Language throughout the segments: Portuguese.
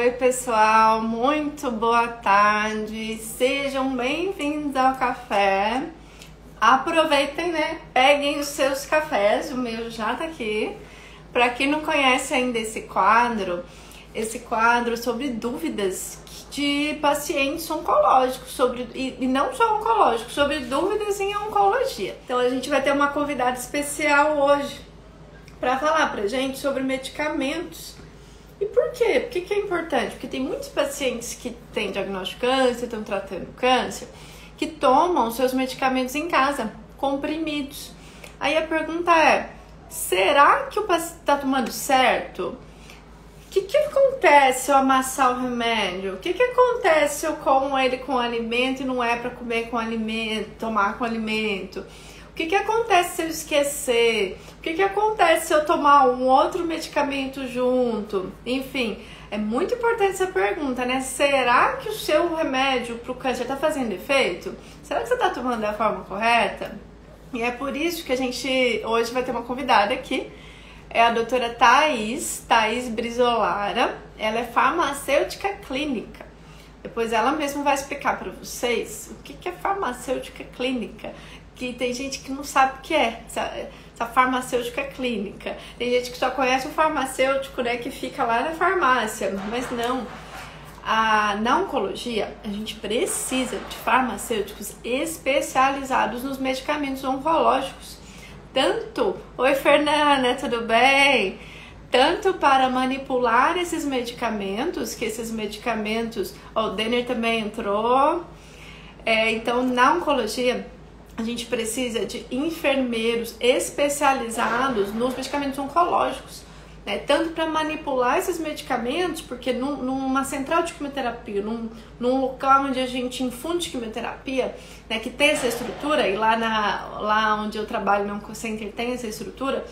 Oi, pessoal, muito boa tarde. Sejam bem-vindos ao café. Aproveitem, né? Peguem os seus cafés, o meu já tá aqui. Para quem não conhece ainda esse quadro sobre dúvidas de pacientes oncológicos, e não só oncológicos, sobre dúvidas em oncologia. Então a gente vai ter uma convidada especial hoje para falar pra gente sobre medicamentos. E por quê? Por que é importante? Porque tem muitos pacientes que têm diagnóstico de câncer, estão tratando câncer, que tomam seus medicamentos em casa, comprimidos. Aí a pergunta é, será que o paciente está tomando certo? O que acontece se eu amassar o remédio? O que acontece se eu como ele com alimento e não é para comer com alimento, tomar com alimento? O que acontece se eu esquecer? O que acontece se eu tomar um outro medicamento junto? Enfim, é muito importante essa pergunta, né? Será que o seu remédio para o câncer está fazendo efeito? Será que você está tomando da forma correta? E é por isso que a gente hoje vai ter uma convidada aqui. É a doutora Thaís Brizolara. Ela é farmacêutica clínica. Depois ela mesma vai explicar para vocês o que é farmacêutica clínica. Que tem gente que não sabe o que é essa farmacêutica clínica. Tem gente que só conhece o farmacêutico, né, que fica lá na farmácia. Mas não. Na oncologia, a gente precisa de farmacêuticos especializados nos medicamentos oncológicos. Oi Fernanda, tudo bem? Tanto para manipular esses medicamentos, o Denner também entrou. Então, na oncologia, a gente precisa de enfermeiros especializados nos medicamentos oncológicos, né? Tanto para manipular esses medicamentos, porque numa central de quimioterapia, num local onde a gente infunde quimioterapia, né, que tem essa estrutura, e lá onde eu trabalho no Oncocenter tem essa estrutura,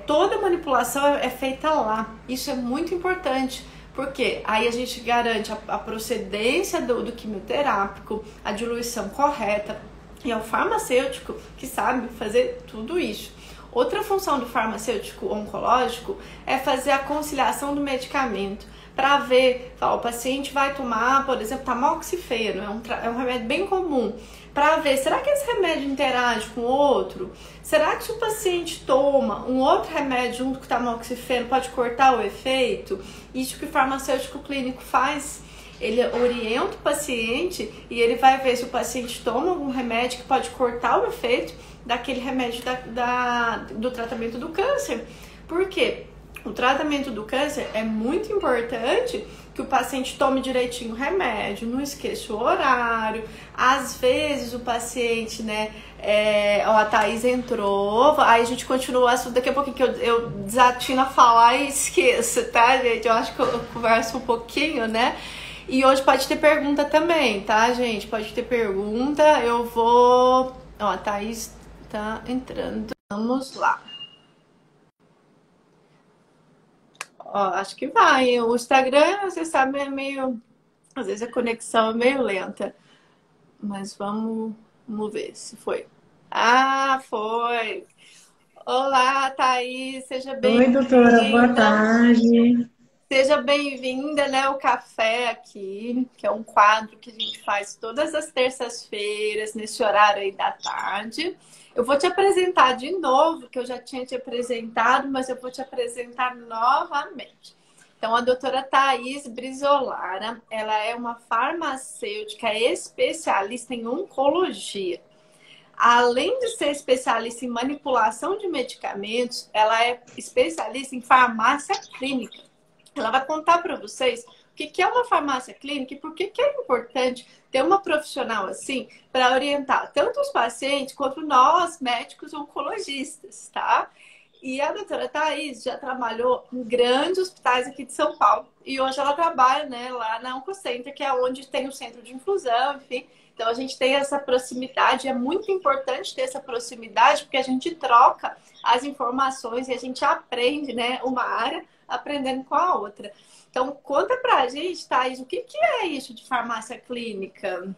toda manipulação é feita lá. Isso é muito importante, porque aí a gente garante a procedência do quimioterápico, a diluição correta, e é o farmacêutico que sabe fazer tudo isso. Outra função do farmacêutico oncológico é fazer a conciliação do medicamento, para ver, o paciente vai tomar, por exemplo, tamoxifeno, é um remédio bem comum, para ver, será que esse remédio interage com outro? Será que se o paciente toma um outro remédio junto com o tamoxifeno pode cortar o efeito? Isso que o farmacêutico clínico faz. Ele orienta o paciente e ele vai ver se o paciente toma algum remédio que pode cortar o efeito daquele remédio do tratamento do câncer. Por quê? O tratamento do câncer é muito importante que o paciente tome direitinho o remédio, não esqueça o horário. Às vezes o paciente, né, a Thaís entrou, aí a gente continua o assunto daqui a pouquinho, que eu desatino a falar e esqueço, tá, gente? Eu acho que eu converso um pouquinho, né? E hoje pode ter pergunta também, tá, gente? Pode ter pergunta, eu vou... a Thaís tá entrando. Vamos lá. Acho que vai. O Instagram, você sabe, é meio... Às vezes a conexão é meio lenta. Mas vamos ver se foi. Foi! Olá, Thaís, seja Oi, bem-vinda. doutora, boa tarde. Seja bem-vinda, né, ao café aqui, que é um quadro que a gente faz todas as terças-feiras, nesse horário aí da tarde. Eu vou te apresentar de novo, que eu já tinha te apresentado, mas eu vou te apresentar novamente. Então, a doutora Thaís Brizolara, ela é uma farmacêutica especialista em oncologia. Além de ser especialista em manipulação de medicamentos, ela é especialista em farmácia clínica. Ela vai contar para vocês o que é uma farmácia clínica e por que é importante ter uma profissional assim para orientar tanto os pacientes quanto nós, médicos oncologistas, tá? E a doutora Thaís já trabalhou em grandes hospitais aqui de São Paulo e hoje ela trabalha, né, lá na Oncocenter, que é onde tem o centro de infusão, enfim. Então a gente tem essa proximidade, é muito importante ter essa proximidade porque a gente troca as informações e a gente aprende, né, uma área aprendendo com a outra. Então, conta pra gente, Thaís, o que é isso de farmácia clínica?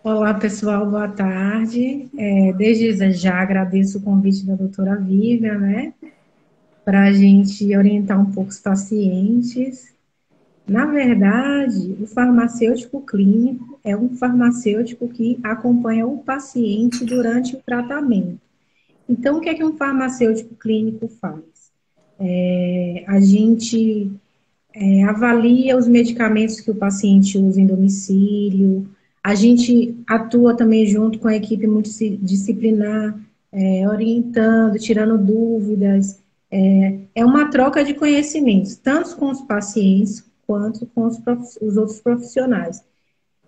Olá, pessoal, boa tarde. Desde já agradeço o convite da doutora Vivian, né, para a gente orientar um pouco os pacientes. Na verdade, o farmacêutico clínico é um farmacêutico que acompanha o paciente durante o tratamento. Então, o que é que um farmacêutico clínico faz? A gente avalia os medicamentos que o paciente usa em domicílio, a gente atua também junto com a equipe multidisciplinar, orientando, tirando dúvidas. É uma troca de conhecimentos, tanto com os pacientes quanto com os outros profissionais.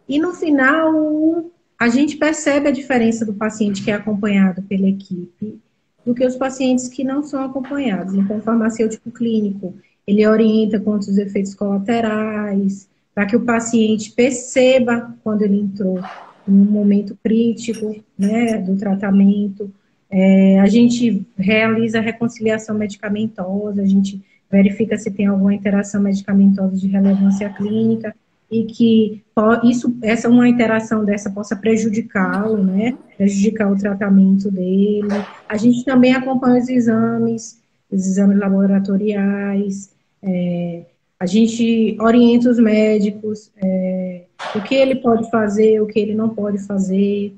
E no final, a gente percebe a diferença do paciente que é acompanhado pela equipe do que os pacientes que não são acompanhados. Então, o farmacêutico clínico, ele orienta quanto os efeitos colaterais, para que o paciente perceba quando ele entrou em um momento crítico, né, do tratamento. A gente realiza a reconciliação medicamentosa, a gente verifica se tem alguma interação medicamentosa de relevância clínica e que essa uma interação dessa possa prejudicá-lo, né? Prejudicar o tratamento dele. A gente também acompanha os exames laboratoriais, a gente orienta os médicos, o que ele pode fazer, o que ele não pode fazer.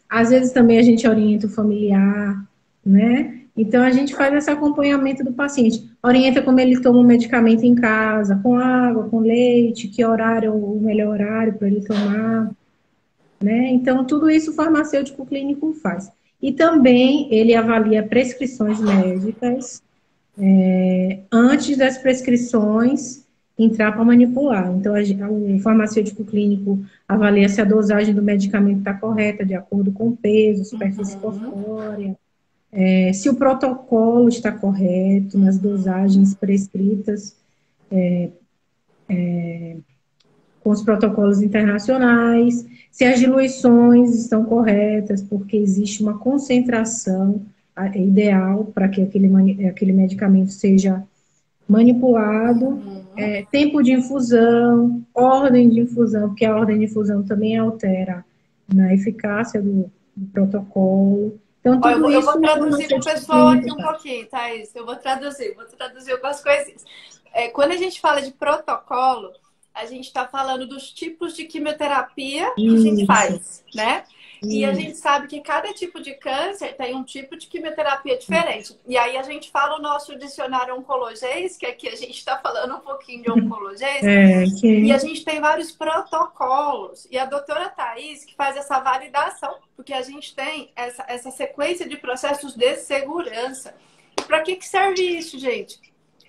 Às vezes também a gente orienta o familiar, né? Então, a gente faz esse acompanhamento do paciente. Orienta como ele toma o medicamento em casa, com água, com leite, que horário é o melhor horário para ele tomar, né? Então, tudo isso o farmacêutico clínico faz. E também ele avalia prescrições médicas antes das prescrições entrar para manipular. Então, o farmacêutico clínico avalia se a dosagem do medicamento está correta, de acordo com o peso, superfície corpórea, se o protocolo está correto nas dosagens prescritas com os protocolos internacionais, se as diluições estão corretas, porque existe uma concentração ideal para que aquele medicamento seja manipulado, tempo de infusão, ordem de infusão, porque a ordem de infusão também altera na eficácia do protocolo. Então, tudo Eu vou isso traduzir para o pessoal aqui um pouquinho, Thaís. Eu vou traduzir algumas coisinhas. Quando a gente fala de protocolo, a gente está falando dos tipos de quimioterapia que a gente faz, né? E a gente sabe que cada tipo de câncer tem um tipo de quimioterapia diferente. E aí a gente fala o nosso dicionário oncologês, que aqui a gente está falando um pouquinho de oncologês, e a gente tem vários protocolos. E a doutora Thaís que faz essa validação, porque a gente tem essa sequência de processos de segurança. E para que serve isso, gente?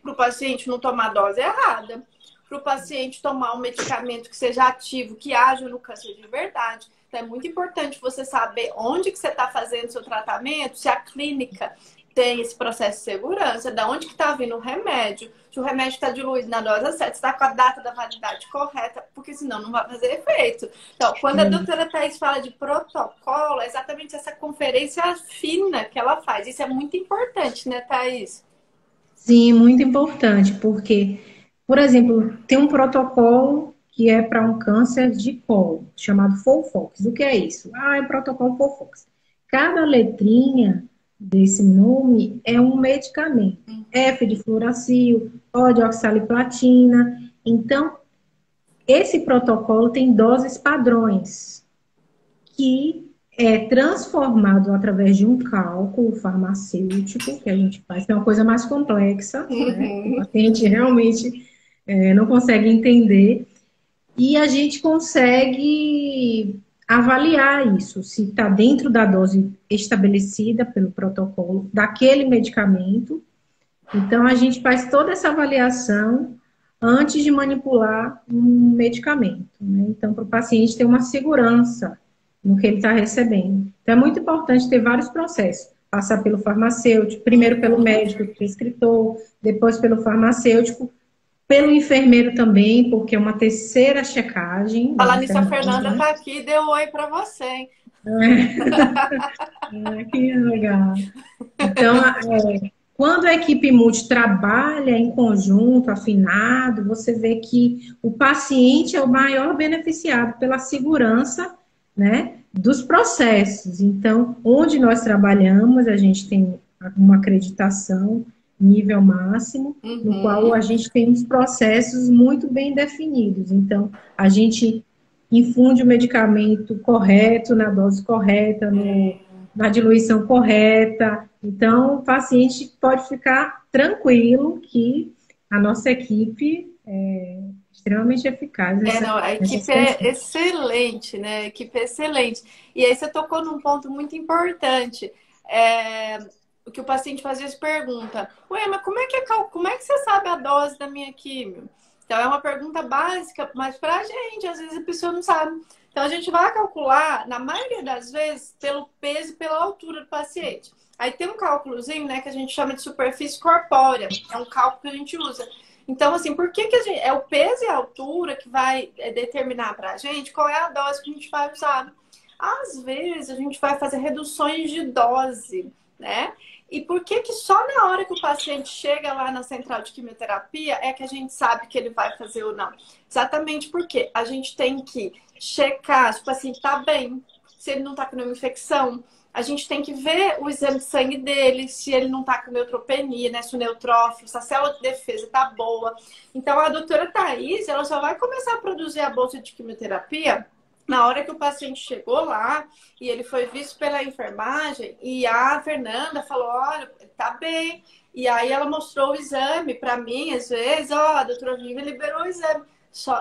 Para o paciente não tomar a dose errada, para o paciente tomar um medicamento que seja ativo, que haja no câncer de verdade. Então, é muito importante você saber onde que você está fazendo o seu tratamento, se a clínica tem esse processo de segurança, de onde que está vindo o remédio, se o remédio está diluído na dose certa, se está com a data da validade correta, porque senão não vai fazer efeito. Então, quando a doutora Thaís fala de protocolo, é exatamente essa conferência fina que ela faz. Isso é muito importante, né, Thaís? Sim, muito importante, porque, por exemplo, tem um protocolo que é para um câncer de colo, chamado FOLFOX. O que é isso? É o protocolo FOLFOX. Cada letrinha desse nome é um medicamento. F de fluoracil, O de oxaliplatina. Então, esse protocolo tem doses padrões, que é transformado através de um cálculo farmacêutico, que a gente faz, que é uma coisa mais complexa, né? O paciente realmente não consegue entender. E a gente consegue avaliar isso, se está dentro da dose estabelecida pelo protocolo daquele medicamento. Então, a gente faz toda essa avaliação antes de manipular um medicamento, né? Então, para o paciente ter uma segurança no que ele está recebendo. Então, é muito importante ter vários processos. Passar pelo farmacêutico, primeiro pelo médico, prescritor, depois pelo farmacêutico, pelo enfermeiro também, porque é uma terceira checagem. Falar nisso, a Fernanda está aqui e deu oi para você, hein? Que legal. Então, quando a equipe multi trabalha em conjunto, afinado, você vê que o paciente é o maior beneficiado pela segurança, né, dos processos. Então, onde nós trabalhamos, a gente tem uma acreditação nível máximo, no qual a Uhum. gente tem uns processos muito bem definidos. Então, a gente infunde o medicamento correto, na dose correta, na diluição correta. Então, o paciente pode ficar tranquilo que a nossa equipe é extremamente eficaz Não, a nessas equipe é questões. excelente, né? A equipe é excelente. E aí você tocou num ponto muito importante. É, o que o paciente às vezes pergunta, ué, mas como é que você sabe a dose da minha químio? Então é uma pergunta básica, mas pra gente, às vezes a pessoa não sabe. Então a gente vai calcular, na maioria das vezes, pelo peso e pela altura do paciente. Aí tem um cálculozinho, né, que a gente chama de superfície corpórea. É um cálculo que a gente usa. Então, assim, por que é o peso e a altura que vai determinar para a gente qual é a dose que a gente vai usar? Às vezes, a gente vai fazer reduções de dose, né? E por que só na hora que o paciente chega lá na central de quimioterapia é que a gente sabe que ele vai fazer ou não? Exatamente porque a gente tem que checar se o paciente está bem, se ele não está com nenhuma infecção, a gente tem que ver o exame de sangue dele, se ele não tá com neutropenia, né? Se o neutrófilo, se a célula de defesa tá boa. Então, a doutora Thaís, ela só vai começar a produzir a bolsa de quimioterapia na hora que o paciente chegou lá e ele foi visto pela enfermagem e a Fernanda falou, olha, tá bem. E aí ela mostrou o exame para mim, às vezes, ó, a doutora Vivian liberou o exame.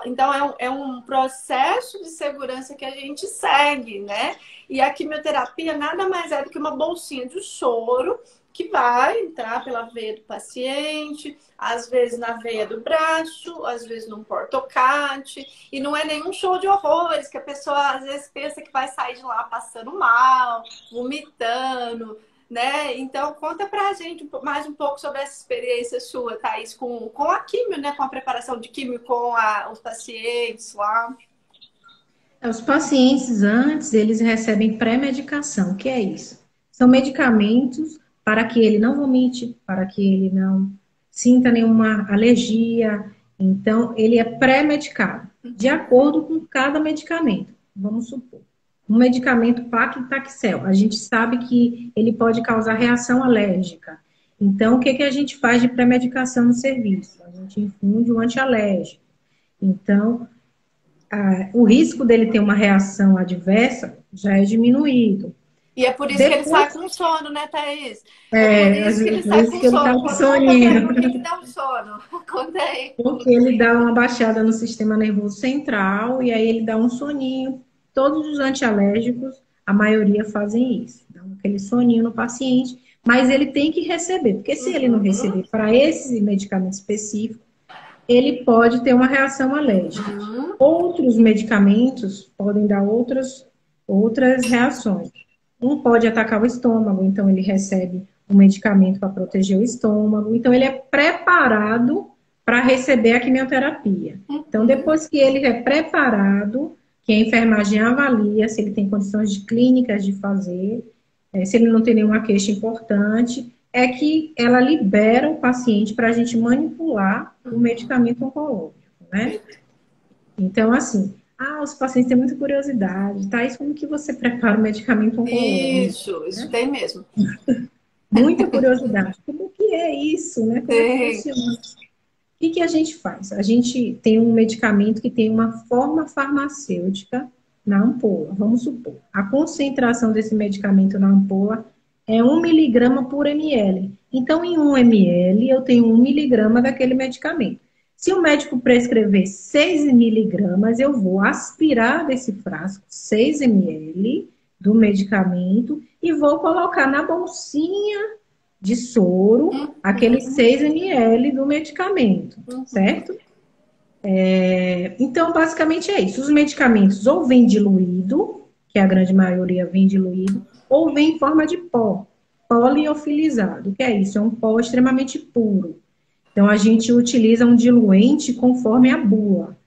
Então, é um processo de segurança que a gente segue, né? E a quimioterapia nada mais é do que uma bolsinha de soro que vai entrar pela veia do paciente, às vezes na veia do braço, às vezes num portocate. E não é nenhum show de horrores que a pessoa às vezes pensa que vai sair de lá passando mal, vomitando, né? Então, conta pra gente mais um pouco sobre essa experiência sua, Thaís, com a químio, né? Com a preparação de químio com os pacientes lá. Os pacientes antes, eles recebem pré-medicação. O que é isso? São medicamentos para que ele não vomite, para que ele não sinta nenhuma alergia. Então, ele é pré-medicado, de acordo com cada medicamento. Vamos supor, um medicamento paclitaxel, a gente sabe que ele pode causar reação alérgica. Então, o que que a gente faz de pré-medicação no serviço? A gente infunde um antialérgico. Então, o risco dele ter uma reação adversa já é diminuído. E é por isso que ele sai Depois, com sono, né, Thaís? É por isso que ele por sai isso com que ele está sono. com Conta pra ele soninho, por que dá um sono. Conta aí. porque ele dá uma baixada no sistema nervoso central e aí ele dá um soninho. Todos os antialérgicos, a maioria fazem isso, dão aquele soninho no paciente, mas ele tem que receber, porque se ele não Uhum, receber para esse medicamento específico, ele pode ter uma reação alérgica. uhum, Outros medicamentos podem dar outras reações. Um pode atacar o estômago, então ele recebe um medicamento para proteger o estômago. Então ele é preparado para receber a quimioterapia. Então uhum. depois que ele é preparado, que a enfermagem avalia se ele tem condições de clínicas de fazer, se ele não tem nenhuma queixa importante, é que ela libera o paciente para a gente manipular o medicamento oncológico, né? Então, assim, os pacientes têm muita curiosidade, tá? Isso como que você prepara o medicamento oncológico, Isso né? tem mesmo. Muita curiosidade. Como que é isso, né? Como é que Tem. funciona? O que que a gente faz? A gente tem um medicamento que tem uma forma farmacêutica na ampola. Vamos supor, a concentração desse medicamento na ampola é 1 miligrama por ml. Então, em 1 ml, eu tenho 1 miligrama daquele medicamento. Se o médico prescrever 6 miligramas, eu vou aspirar desse frasco 6 ml do medicamento e vou colocar na bolsinha de soro aqueles Uhum, 6 ml do medicamento, uhum. certo? Então, basicamente é isso. Os medicamentos ou vêm diluído, que a grande maioria vem diluído, ou vem em forma de pó, poliofilizado. O que é isso? É um pó extremamente puro. Então, a gente utiliza um diluente conforme a bula.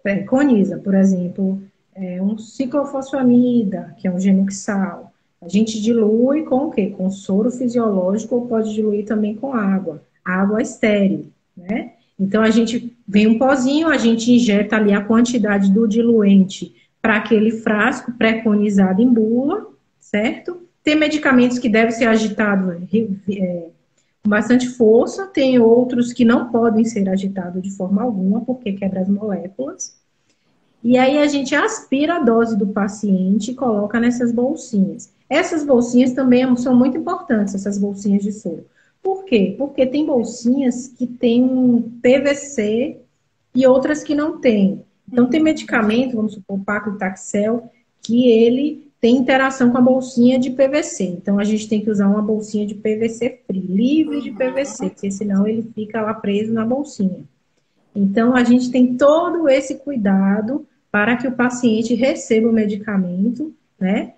Preconiza, por exemplo, um ciclofosfamida, que é um genuxal. A gente dilui com o quê? Com soro fisiológico ou pode diluir também com água estéril, né? Então, a gente vem um pozinho, a gente injeta ali a quantidade do diluente para aquele frasco preconizado em bula, certo? Tem medicamentos que devem ser agitados com bastante força, tem outros que não podem ser agitados de forma alguma, porque quebra as moléculas. E aí a gente aspira a dose do paciente e coloca nessas bolsinhas. Essas bolsinhas também são muito importantes, essas bolsinhas de soro. Por quê? Porque tem bolsinhas que têm um PVC e outras que não têm. Então, tem medicamento, vamos supor, o paclitaxel, que ele tem interação com a bolsinha de PVC. Então, a gente tem que usar uma bolsinha de PVC free, livre de PVC, porque senão ele fica lá preso na bolsinha. Então, a gente tem todo esse cuidado para que o paciente receba o medicamento, né,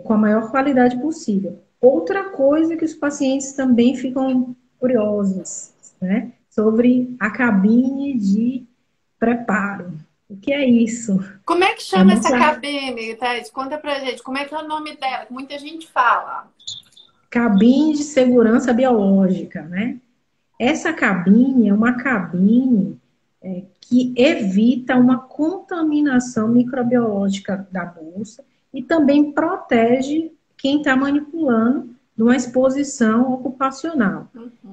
com a maior qualidade possível. Outra coisa que os pacientes também ficam curiosos, né, sobre a cabine de preparo. O que é isso? Como é que É chama essa cabine, Thaís? Conta pra gente, como é que é o nome dela? Que muita gente fala. cabine de segurança biológica, né? Essa cabine é uma cabine que evita uma contaminação microbiológica da bolsa e também protege quem está manipulando de uma exposição ocupacional.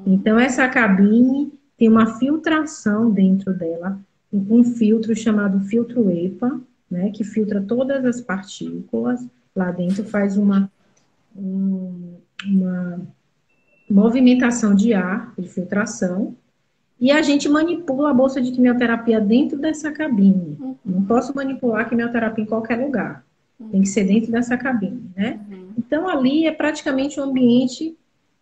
Então, essa cabine tem uma filtração dentro dela, um filtro chamado filtro EPA, né, que filtra todas as partículas lá dentro, faz uma movimentação de ar, de filtração, e a gente manipula a bolsa de quimioterapia dentro dessa cabine. Não posso manipular a quimioterapia em qualquer lugar. Tem que ser dentro dessa cabine, né? Então, ali é praticamente o ambiente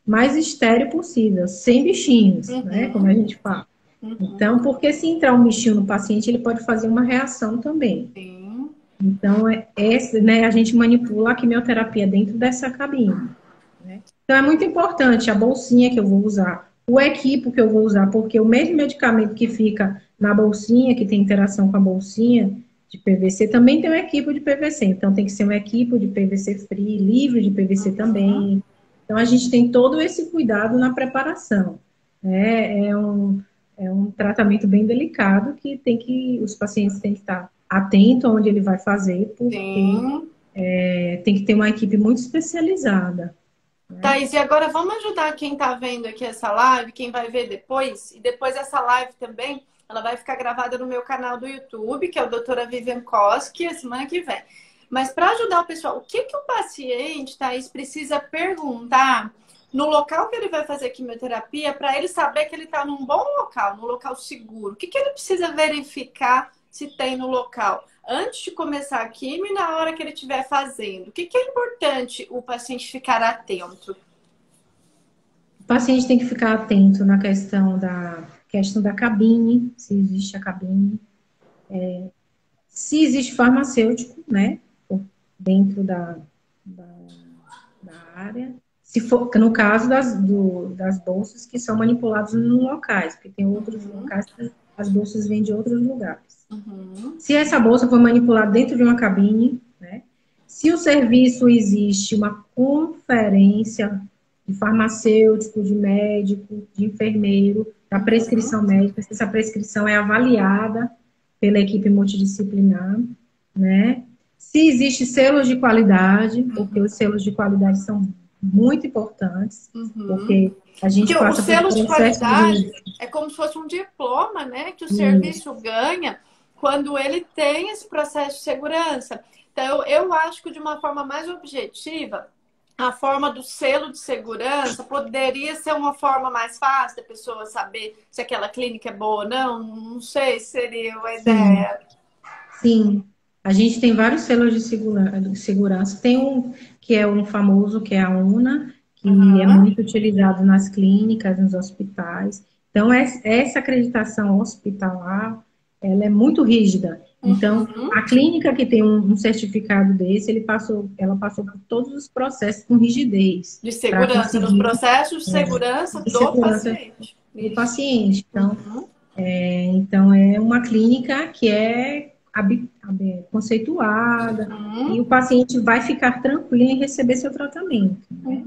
mais estéril possível, sem bichinhos, né? Como a gente fala. Então, porque se entrar um bichinho no paciente, ele pode fazer uma reação também. Sim. Então, né, a gente manipula a quimioterapia dentro dessa cabine. Né? Então, é muito importante a bolsinha que eu vou usar, o equipo que eu vou usar, porque o mesmo medicamento que fica na bolsinha, que tem interação com a bolsinha de PVC, também tem um equipo de PVC. Então, tem que ser um equipo de PVC free, livre de PVC também. Então, a gente tem todo esse cuidado na preparação. Né? É um tratamento bem delicado que os pacientes têm que estar atentos aonde ele vai fazer, porque tem que ter uma equipe muito especializada. Thaís, e agora vamos ajudar quem está vendo aqui essa live, quem vai ver depois, e depois essa live também, ela vai ficar gravada no meu canal do YouTube, que é o Doutora Vivian Koski, a semana que vem. Mas para ajudar o pessoal, o que o paciente, Thaís, precisa perguntar no local que ele vai fazer quimioterapia para ele saber que ele está num bom local, num local seguro? O que ele precisa verificar se tem no local? Antes de começar a quimio e na hora que ele estiver fazendo. O que é importante o paciente ficar atento? O paciente tem que ficar atento na questão da cabine, se existe a cabine. Se existe farmacêutico, né, dentro da área. Se for, no caso das bolsas que são manipuladas nos locais, porque tem outros locais que as bolsas vêm de outros lugares. Se essa bolsa for manipulada dentro de uma cabine, né? Se o serviço existe uma conferência de farmacêutico, de médico, de enfermeiro, da prescrição médica, se essa prescrição é avaliada pela equipe multidisciplinar, né? Se existe selos de qualidade, porque os selos de qualidade são muito importantes, porque a gente passa por selos de qualidade de... é como se fosse um diploma, né? Que o serviço ganha quando ele tem esse processo de segurança. Então, eu acho que de uma forma mais objetiva, a forma do selo de segurança poderia ser uma forma mais fácil da pessoa saber se aquela clínica é boa ou não. Não sei se seria uma ideia. Sim, a gente tem vários selos de segurança. Tem um que é um famoso, que é a UNA, que é muito utilizado nas clínicas, nos hospitais. Então, essa acreditação hospitalar, ela é muito rígida. Então, a clínica que tem um certificado desse, ela passou por todos os processos com rigidez. De segurança, nos processos de segurança do paciente. Do paciente. Então, então, é uma clínica que é conceituada e o paciente vai ficar tranquilo em receber seu tratamento. Né?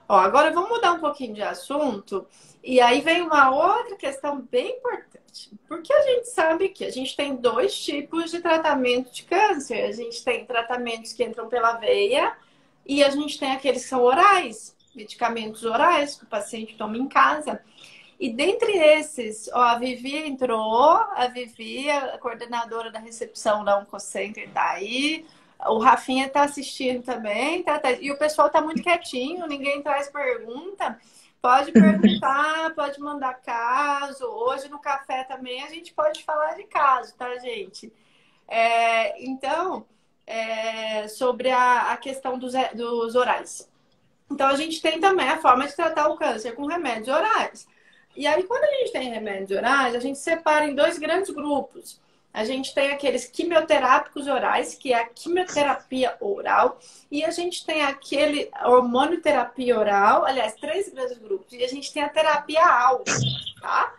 Ó, agora vamos mudar um pouquinho de assunto. E aí vem uma outra questão bem importante. Porque a gente sabe que a gente tem dois tipos de tratamento de câncer. A gente tem tratamentos que entram pela veia e a gente tem aqueles que são orais. medicamentos orais que o paciente toma em casa. E dentre esses, ó, a Vivi entrou, a Vivi, a coordenadora da recepção da Oncocenter, tá aí. O Rafinha tá assistindo também, e o pessoal tá muito quietinho, ninguém traz pergunta. Pode perguntar, pode mandar caso. Hoje no café também a gente pode falar de caso, tá, gente? Então, sobre a questão dos orais. Então, a gente tem também a forma de tratar o câncer com remédios orais. E aí, quando a gente tem remédios orais, a gente separa em 2 grandes grupos. A gente tem aqueles quimioterápicos orais, que é a quimioterapia oral, e a gente tem aquele hormonioterapia oral, aliás, 3 grandes grupos, e a gente tem a terapia-alvo, tá?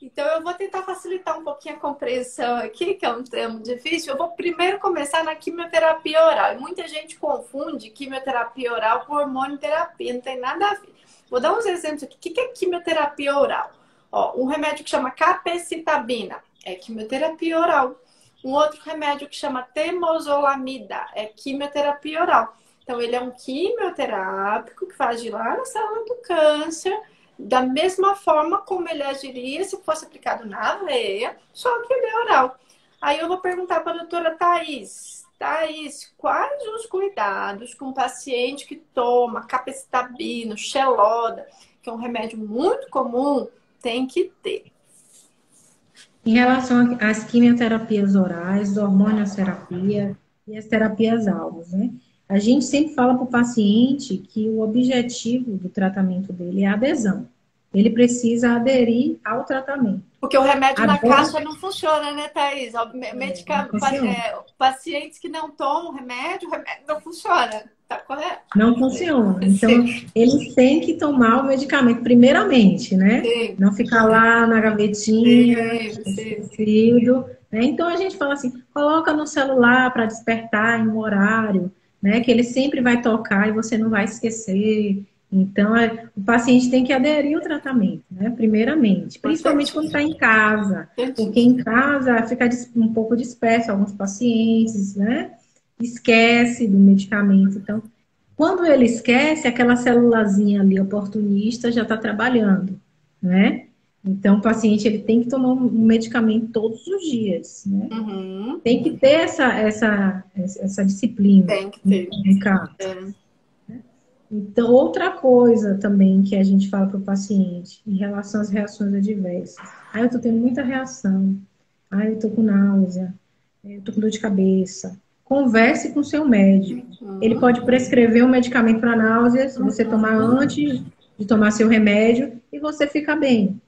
Então, eu vou tentar facilitar um pouquinho a compreensão aqui, que é um termo difícil. Eu vou primeiro começar na quimioterapia oral. E muita gente confunde quimioterapia oral com hormonioterapia, não tem nada a ver. Vou dar uns exemplos aqui. O que é quimioterapia oral? Ó, um remédio que chama capecitabina é quimioterapia oral. Um outro remédio que chama temozolomida é quimioterapia oral. Então, ele é um quimioterápico que vai agir lá na célula do câncer, da mesma forma como ele agiria se fosse aplicado na veia, só que ele é oral. Aí eu vou perguntar para a doutora Thaís. Thaís, quais os cuidados que um paciente que toma capecitabina, Xeloda, que é um remédio muito comum, tem que ter? Em relação às quimioterapias orais, hormonioterapia e as terapias-alvos, né? A gente sempre fala para o paciente que o objetivo do tratamento dele é a adesão. Ele precisa aderir ao tratamento. Porque o remédio na caixa não funciona, né, Thaís? Pacientes que não tomam o remédio não funciona. Tá correto? Não funciona. Então, eles têm que tomar o medicamento primeiramente, né? Sim. Não ficar lá na gavetinha, esquecido. Né? Então, a gente fala assim, coloca no celular para despertar em um horário, né? Que ele sempre vai tocar e você não vai esquecer. Então, o paciente tem que aderir ao tratamento, né? Primeiramente. Principalmente quando está em casa. Porque em casa fica um pouco disperso alguns pacientes, né? Esquece do medicamento. Então, quando ele esquece, aquela celulazinha ali oportunista já está trabalhando, né? Então, o paciente ele tem que tomar um medicamento todos os dias, né? Uhum. Tem que ter essa disciplina. Tem que ter. No caso. Então, outra coisa também que a gente fala para o paciente em relação às reações adversas. Eu tô tendo muita reação. Eu tô com náusea. Eu tô com dor de cabeça. Converse com o seu médico. Ele pode prescrever um medicamento para náuseas, você tomar antes de tomar seu remédio e você fica bem.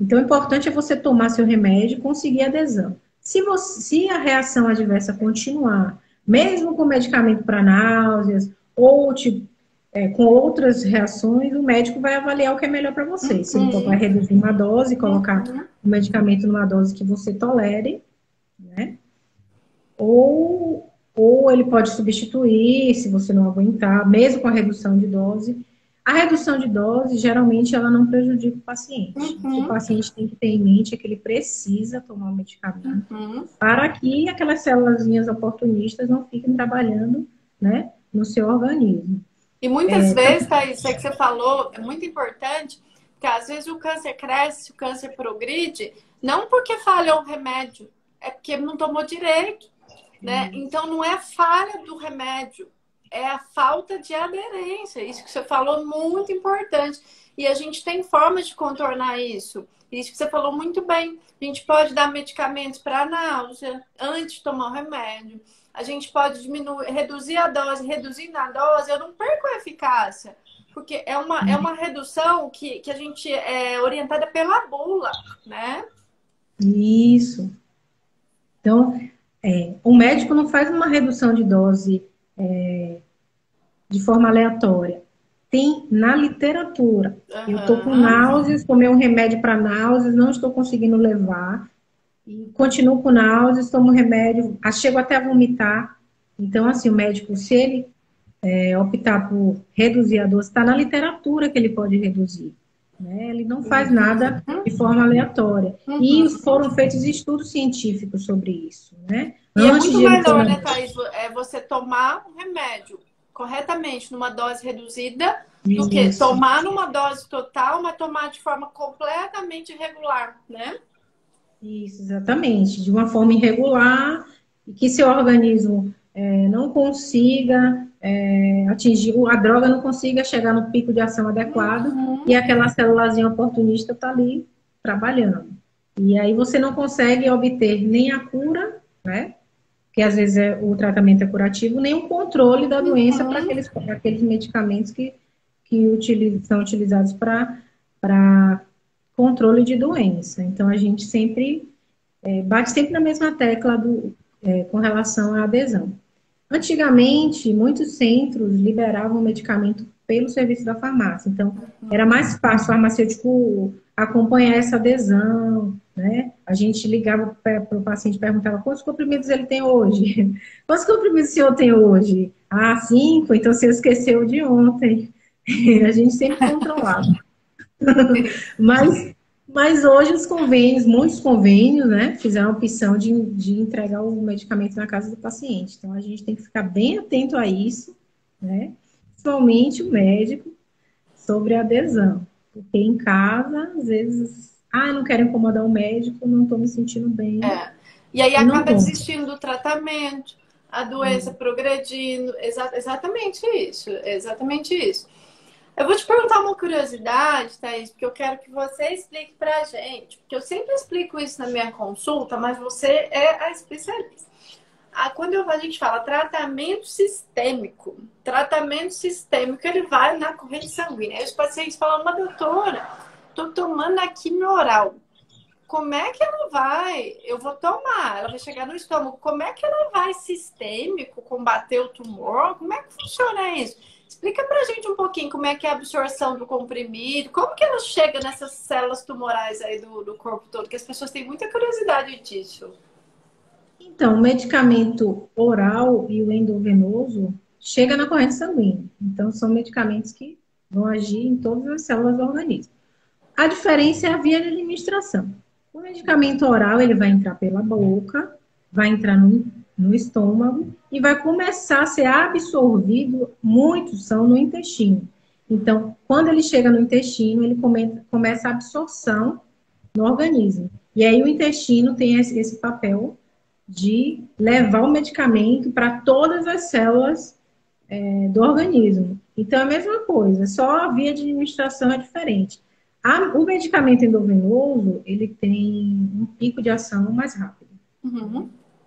Então, o importante é você tomar seu remédio e conseguir adesão. Se a reação adversa continuar, mesmo com medicamento para náuseas ou com outras reações, o médico vai avaliar o que é melhor para você. Se ele vai reduzir uma dose, colocar o medicamento numa dose que você tolere, né? Ou ele pode substituir, se você não aguentar, mesmo com a redução de dose. A redução de dose, geralmente, ela não prejudica o paciente. O que o paciente tem que ter em mente é que ele precisa tomar o medicamento para que aquelas células oportunistas não fiquem trabalhando, né, no seu organismo. E muitas vezes, Thaís, isso que você falou é muito importante, porque às vezes o câncer cresce, o câncer progride, não porque falhou o remédio, é porque não tomou direito, né? Então não é a falha do remédio, é a falta de aderência. Isso que você falou é muito importante. E a gente tem formas de contornar isso. Isso que você falou muito bem. A gente pode dar medicamentos para náusea antes de tomar o remédio. A gente pode reduzir a dose. Reduzindo a dose, eu não perco a eficácia. Porque é uma redução que a gente é orientada pela bula, né? Isso. Então, o médico não faz uma redução de dose de forma aleatória. Tem na literatura. Eu estou com náuseas, tomei um remédio para náuseas, não estou conseguindo levar. E continuo com náuseas, tomo remédio, chego até a vomitar. Então, assim, o médico, se ele optar por reduzir a dose, está na literatura que ele pode reduzir. Né? Ele não faz nada de forma aleatória. E foram feitos estudos científicos sobre isso. Né? E antes é muito melhor, né, Thaís? Você tomar um remédio corretamente numa dose reduzida do que Isso. tomar numa dose total, mas tomar de forma completamente irregular, né? Isso, exatamente. De uma forma irregular e que seu organismo não consiga atingir, a droga não consiga chegar no pico de ação adequado e aquela célulazinha oportunista está ali trabalhando. E aí você não consegue obter nem a cura, né? Que às vezes o tratamento é curativo, nem o controle da doença para aqueles medicamentos que são utilizados para controle de doença. Então, a gente sempre bate sempre na mesma tecla com relação à adesão. Antigamente, muitos centros liberavam medicamento pelo serviço da farmácia. Então, era mais fácil o farmacêutico acompanhar essa adesão, né? A gente ligava para o paciente e perguntava quantos comprimidos ele tem hoje. Quantos comprimidos o senhor tem hoje? Ah, 5, então você esqueceu de ontem. A gente sempre controlava. Mas hoje os convênios, muitos convênios, né, fizeram a opção de entregar o medicamento na casa do paciente. Então, a gente tem que ficar bem atento a isso, né? Principalmente o médico, sobre a adesão. Porque em casa, às vezes, eu não quero incomodar o médico, não estou me sentindo bem. E aí acaba desistindo do tratamento, a doença progredindo. Exatamente isso, exatamente isso. Eu vou te perguntar uma curiosidade, Thaís, porque eu quero que você explique pra gente. Porque eu sempre explico isso na minha consulta, mas você é a especialista. Quando a gente fala tratamento sistêmico, ele vai na corrente sanguínea. Aí os pacientes falam, mas doutora, tô tomando a quimio oral. Como é que ela vai? Eu vou tomar, ela vai chegar no estômago. Como é que ela vai sistêmico combater o tumor? Como é que funciona isso? Explica pra gente um pouquinho como é que é a absorção do comprimido, como que ela chega nessas células tumorais aí do corpo todo, que as pessoas têm muita curiosidade disso. Então, o medicamento oral e o endovenoso chega na corrente sanguínea. Então, são medicamentos que vão agir em todas as células do organismo. A diferença é a via de administração. O medicamento oral, ele vai entrar pela boca, vai entrar no estômago e vai começar a ser absorvido, muitos são no intestino. Então, quando ele chega no intestino, ele começa a absorção no organismo. E aí o intestino tem esse papel de levar o medicamento para todas as células do organismo. Então, é a mesma coisa, só a via de administração é diferente. O medicamento endovenoso, ele tem um pico de ação mais rápido.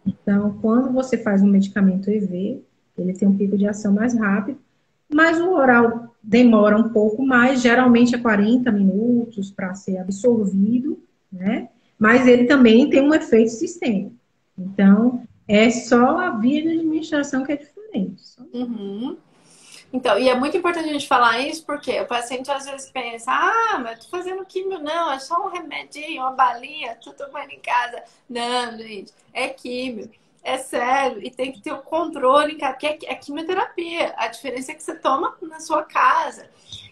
Então, quando você faz um medicamento EV, ele tem um pico de ação mais rápido, mas o oral demora um pouco mais, geralmente é 40 minutos para ser absorvido, né? Mas ele também tem um efeito sistêmico. Então, é só a via de administração que é diferente. Então, e é muito importante a gente falar isso, porque o paciente às vezes pensa, mas eu tô fazendo químio, não, é só um remedinho, uma balinha, tô tomando em casa. Não, gente, é químio, é sério, e tem que ter o controle, porque é quimioterapia. A diferença é que você toma na sua casa.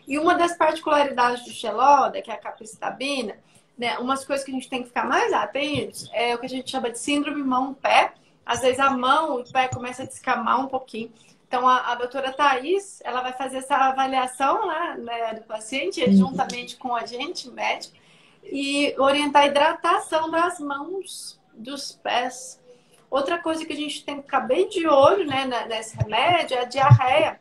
E uma das particularidades do Xeloda, que é a capecitabina, né, umas coisas que a gente tem que ficar mais atentos é o que a gente chama de síndrome mão-pé. Às vezes a mão, o pé começa a descamar um pouquinho. Então, a doutora Thaís, ela vai fazer essa avaliação né, do paciente, juntamente com a gente, médico, e orientar a hidratação das mãos, dos pés. Outra coisa que a gente tem que ficar bem de olho, né, nesse remédio é a diarreia.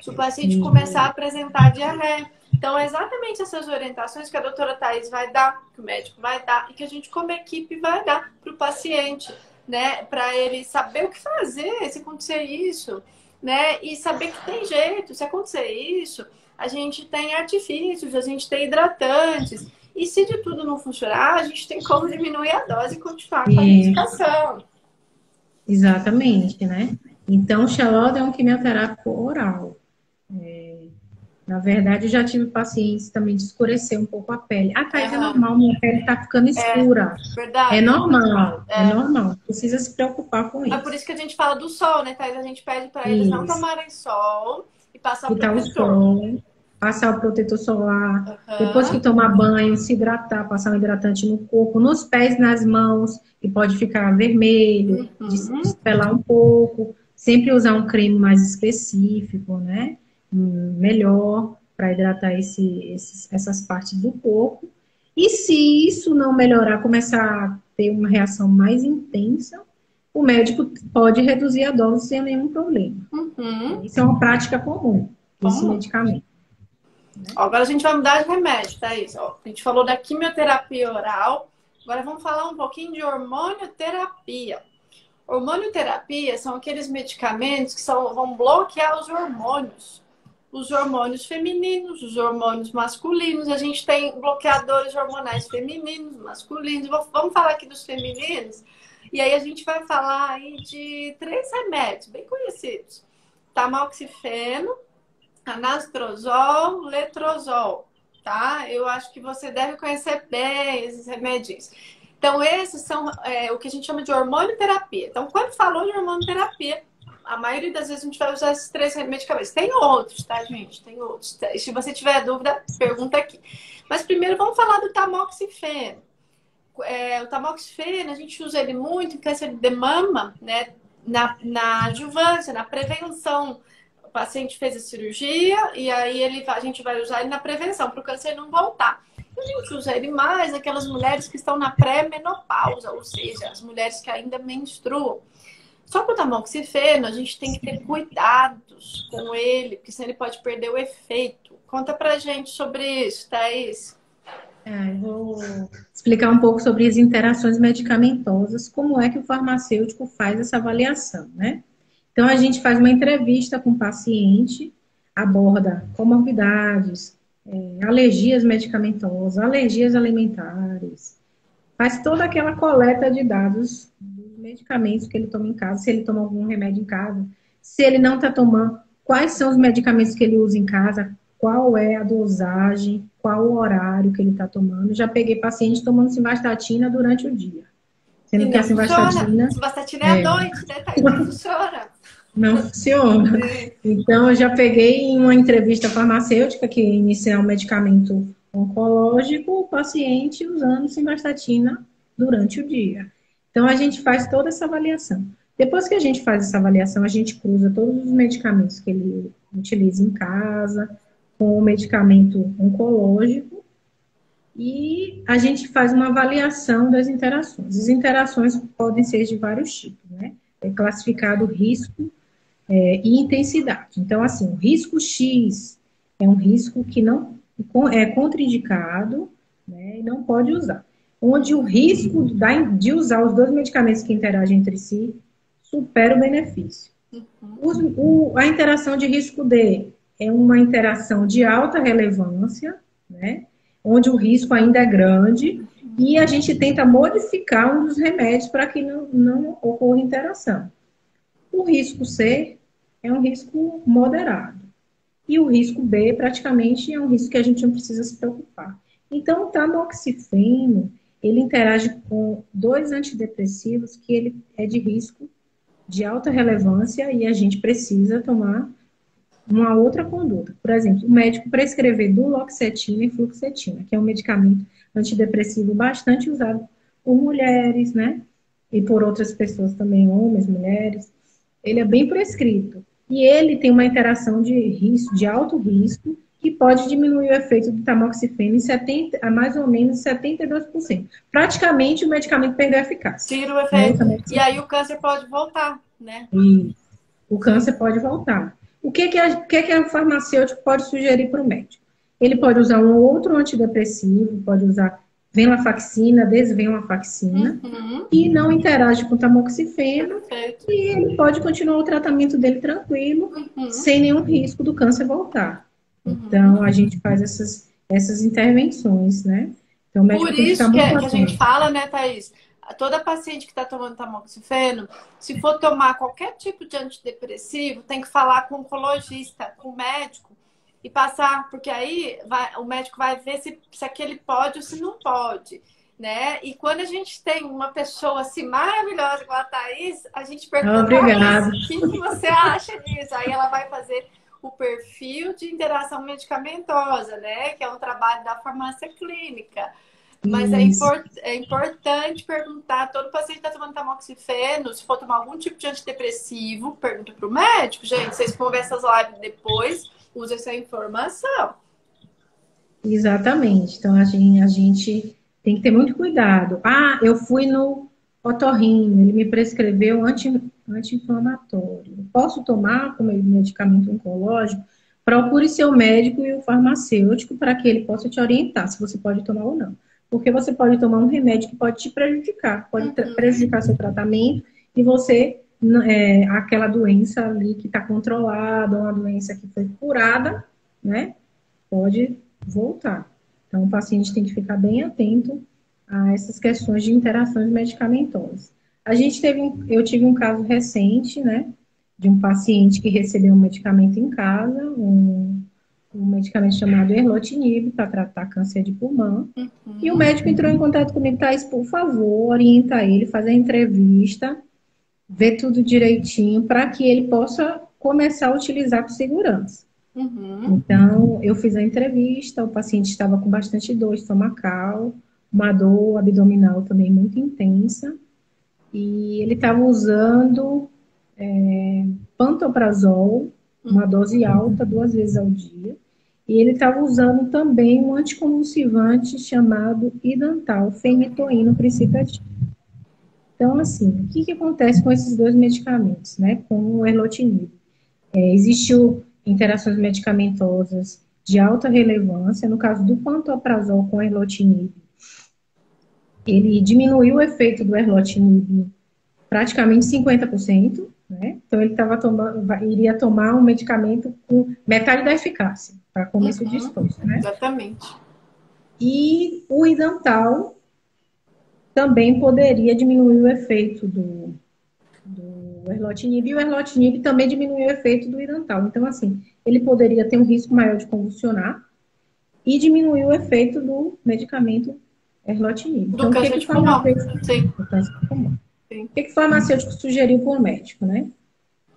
Se o paciente começar a apresentar diarreia. Então, é exatamente essas orientações que a doutora Thaís vai dar, que o médico vai dar, e que a gente, como equipe, vai dar para o paciente, né, para ele saber o que fazer se acontecer isso. Né? E saber que tem jeito, se acontecer isso, a gente tem artifícios, a gente tem hidratantes. E se de tudo não funcionar, a gente tem como diminuir a dose e continuar com a medicação. Exatamente, né? Então, o Xeloda é um quimioterápico oral. Na verdade, eu já tive pacientes também de escurecer um pouco a pele. Thaís, é normal, minha pele tá ficando escura. Verdade. É normal, é normal. Não precisa se preocupar com isso. É por isso que a gente fala do sol, né, Thaís? A gente pede para eles não tomarem sol e passar o protetor. O sol, passar o protetor solar. Depois que tomar banho, se hidratar, passar um hidratante no corpo, nos pés, nas mãos, que pode ficar vermelho, despelar um pouco. Sempre usar um creme mais específico, né? Melhor para hidratar essas partes do corpo. E se isso não melhorar, começar a ter uma reação mais intensa, o médico pode reduzir a dose sem nenhum problema. Uhum. Isso é uma prática comum desse Comum. medicamento. Ó, agora a gente vai mudar de remédio, Thaís. Ó, a gente falou da quimioterapia oral, agora vamos falar um pouquinho de hormonioterapia. Hormonioterapia são aqueles medicamentos que vão bloquear os hormônios femininos, os hormônios masculinos. A gente tem bloqueadores hormonais femininos, masculinos. Vamos falar aqui dos femininos. E aí a gente vai falar aí de 3 remédios bem conhecidos: tamoxifeno, anastrozol, letrozol, tá? Eu acho que você deve conhecer bem esses remédios. Então, esses são o que a gente chama de hormonioterapia. Então, quando falou de hormonioterapia, a maioria das vezes a gente vai usar esses 3 medicamentos. Tem outros, tá, gente? Tem outros. Se você tiver dúvida, pergunta aqui. Mas primeiro vamos falar do tamoxifeno. O tamoxifeno, a gente usa ele muito em câncer de mama, né? Na adjuvância, na prevenção. O paciente fez a cirurgia e aí a gente vai usar ele na prevenção, para o câncer não voltar. A gente usa ele mais aquelas mulheres que estão na pré-menopausa, ou seja, as mulheres que ainda menstruam. Só que o tamoxifeno, a gente tem que ter cuidados com ele, porque senão ele pode perder o efeito. Conta pra gente sobre isso, Thaís. Eu vou explicar um pouco sobre as interações medicamentosas, como é que o farmacêutico faz essa avaliação, né? Então, a gente faz uma entrevista com o paciente, aborda comorbidades, alergias medicamentosas, alergias alimentares, faz toda aquela coleta de dados dos medicamentos que ele toma em casa, se ele toma algum remédio em casa, se ele não está tomando, quais são os medicamentos que ele usa em casa, qual é a dosagem, qual o horário que ele está tomando. Já peguei paciente tomando simvastatina durante o dia. Sendo que a simvastatina... Simvastatina é à noite, né, Thaís? Não funciona. Não funciona. Então, eu já peguei em uma entrevista farmacêutica que iniciar um medicamento oncológico, o paciente usando simvastatina durante o dia. Então, a gente faz toda essa avaliação. Depois que a gente faz essa avaliação, a gente cruza todos os medicamentos que ele utiliza em casa com o medicamento oncológico e a gente faz uma avaliação das interações. As interações podem ser de vários tipos, né? É classificado risco e intensidade. Então, assim, o risco X é um risco que não é contraindicado, né, e não pode usar. Onde o risco de usar os 2 medicamentos que interagem entre si supera o benefício. A interação de risco D é uma interação de alta relevância, né, onde o risco ainda é grande, e a gente tenta modificar um dos remédios para que não ocorra interação. O risco C é um risco moderado. E o risco B, praticamente, é um risco que a gente não precisa se preocupar. Então, o tamoxifeno, ele interage com 2 antidepressivos que ele é de risco de alta relevância e a gente precisa tomar uma outra conduta. Por exemplo, o médico prescrever duloxetina e fluoxetina, que é um medicamento antidepressivo bastante usado por mulheres, né? E por outras pessoas também, homens, mulheres. Ele é bem prescrito. E ele tem uma interação de risco, de alto risco, que pode diminuir o efeito do tamoxifeno a mais ou menos 72%. Praticamente o medicamento perdeu a eficácia. Tira o efeito. E aí o câncer pode voltar, né? E o câncer pode voltar. O que o farmacêutico pode sugerir para o médico? Ele pode usar um outro antidepressivo, pode usar venlafaxina, desvenlafaxina, e não interage com tamoxifeno, e ele pode continuar o tratamento dele tranquilo, sem nenhum risco do câncer voltar. Então, a gente faz essas intervenções, né? Então, o médico por tem que isso ficar muito que a gente fala, né, Thaís? Toda paciente que está tomando tamoxifeno, se for tomar qualquer tipo de antidepressivo, tem que falar com o oncologista, com o médico, e passar, porque aí o médico vai ver se aquele pode ou se não pode, né? E quando a gente tem uma pessoa assim maravilhosa como a Thaís, a gente pergunta, obrigada. O que você acha disso? Aí ela vai fazer o perfil de interação medicamentosa, né? Que é um trabalho da farmácia clínica. Mas Isso, é importante perguntar, todo paciente está tomando tamoxifeno, se for tomar algum tipo de antidepressivo, pergunta para o médico, gente, vocês vão ver essas lives depois, use essa informação. exatamente. Então, a gente tem que ter muito cuidado. Ah, eu fui no otorrino, ele me prescreveu anti-inflamatório. Eu posso tomar como medicamento oncológico? Procure seu médico e o farmacêutico para que ele possa te orientar se você pode tomar ou não. Porque você pode tomar um remédio que pode te prejudicar, pode prejudicar seu tratamento e você, aquela doença ali que está controlada, uma doença que foi curada, né? Pode voltar. Então, o paciente tem que ficar bem atento a essas questões de interações medicamentosas. Eu tive um caso recente, né, de um paciente que recebeu um medicamento em casa, um medicamento chamado erlotinib para tratar câncer de pulmão. E o médico entrou em contato comigo, Thaís, por favor, orienta ele, fazer a entrevista, ver tudo direitinho para que ele possa começar a utilizar com segurança. Então, eu fiz a entrevista, o paciente estava com bastante dor estomacal, uma dor abdominal também muito intensa, e ele estava usando pantoprazol, uma dose alta, 2 vezes ao dia, e ele estava usando também um anticonvulsivante chamado Idantal, fenitoína principativo. Então, assim, o que acontece com esses dois medicamentos, né, com o erlotinib? Existiu interações medicamentosas de alta relevância. No caso do pantoprazol com erlotinib, ele diminuiu o efeito do erlotinib praticamente 50%, né? Então ele iria tomar um medicamento com metade da eficácia, para começo de disposto, né? Exatamente. E o Idantal também poderia diminuir o efeito do erlotinib, e o erlotinib também diminuiu o efeito do Idantal. Então, assim, ele poderia ter um risco maior de convulsionar e diminuir o efeito do medicamento erlotinib. Então, o que o farmacêutico sugeriu para o médico, né?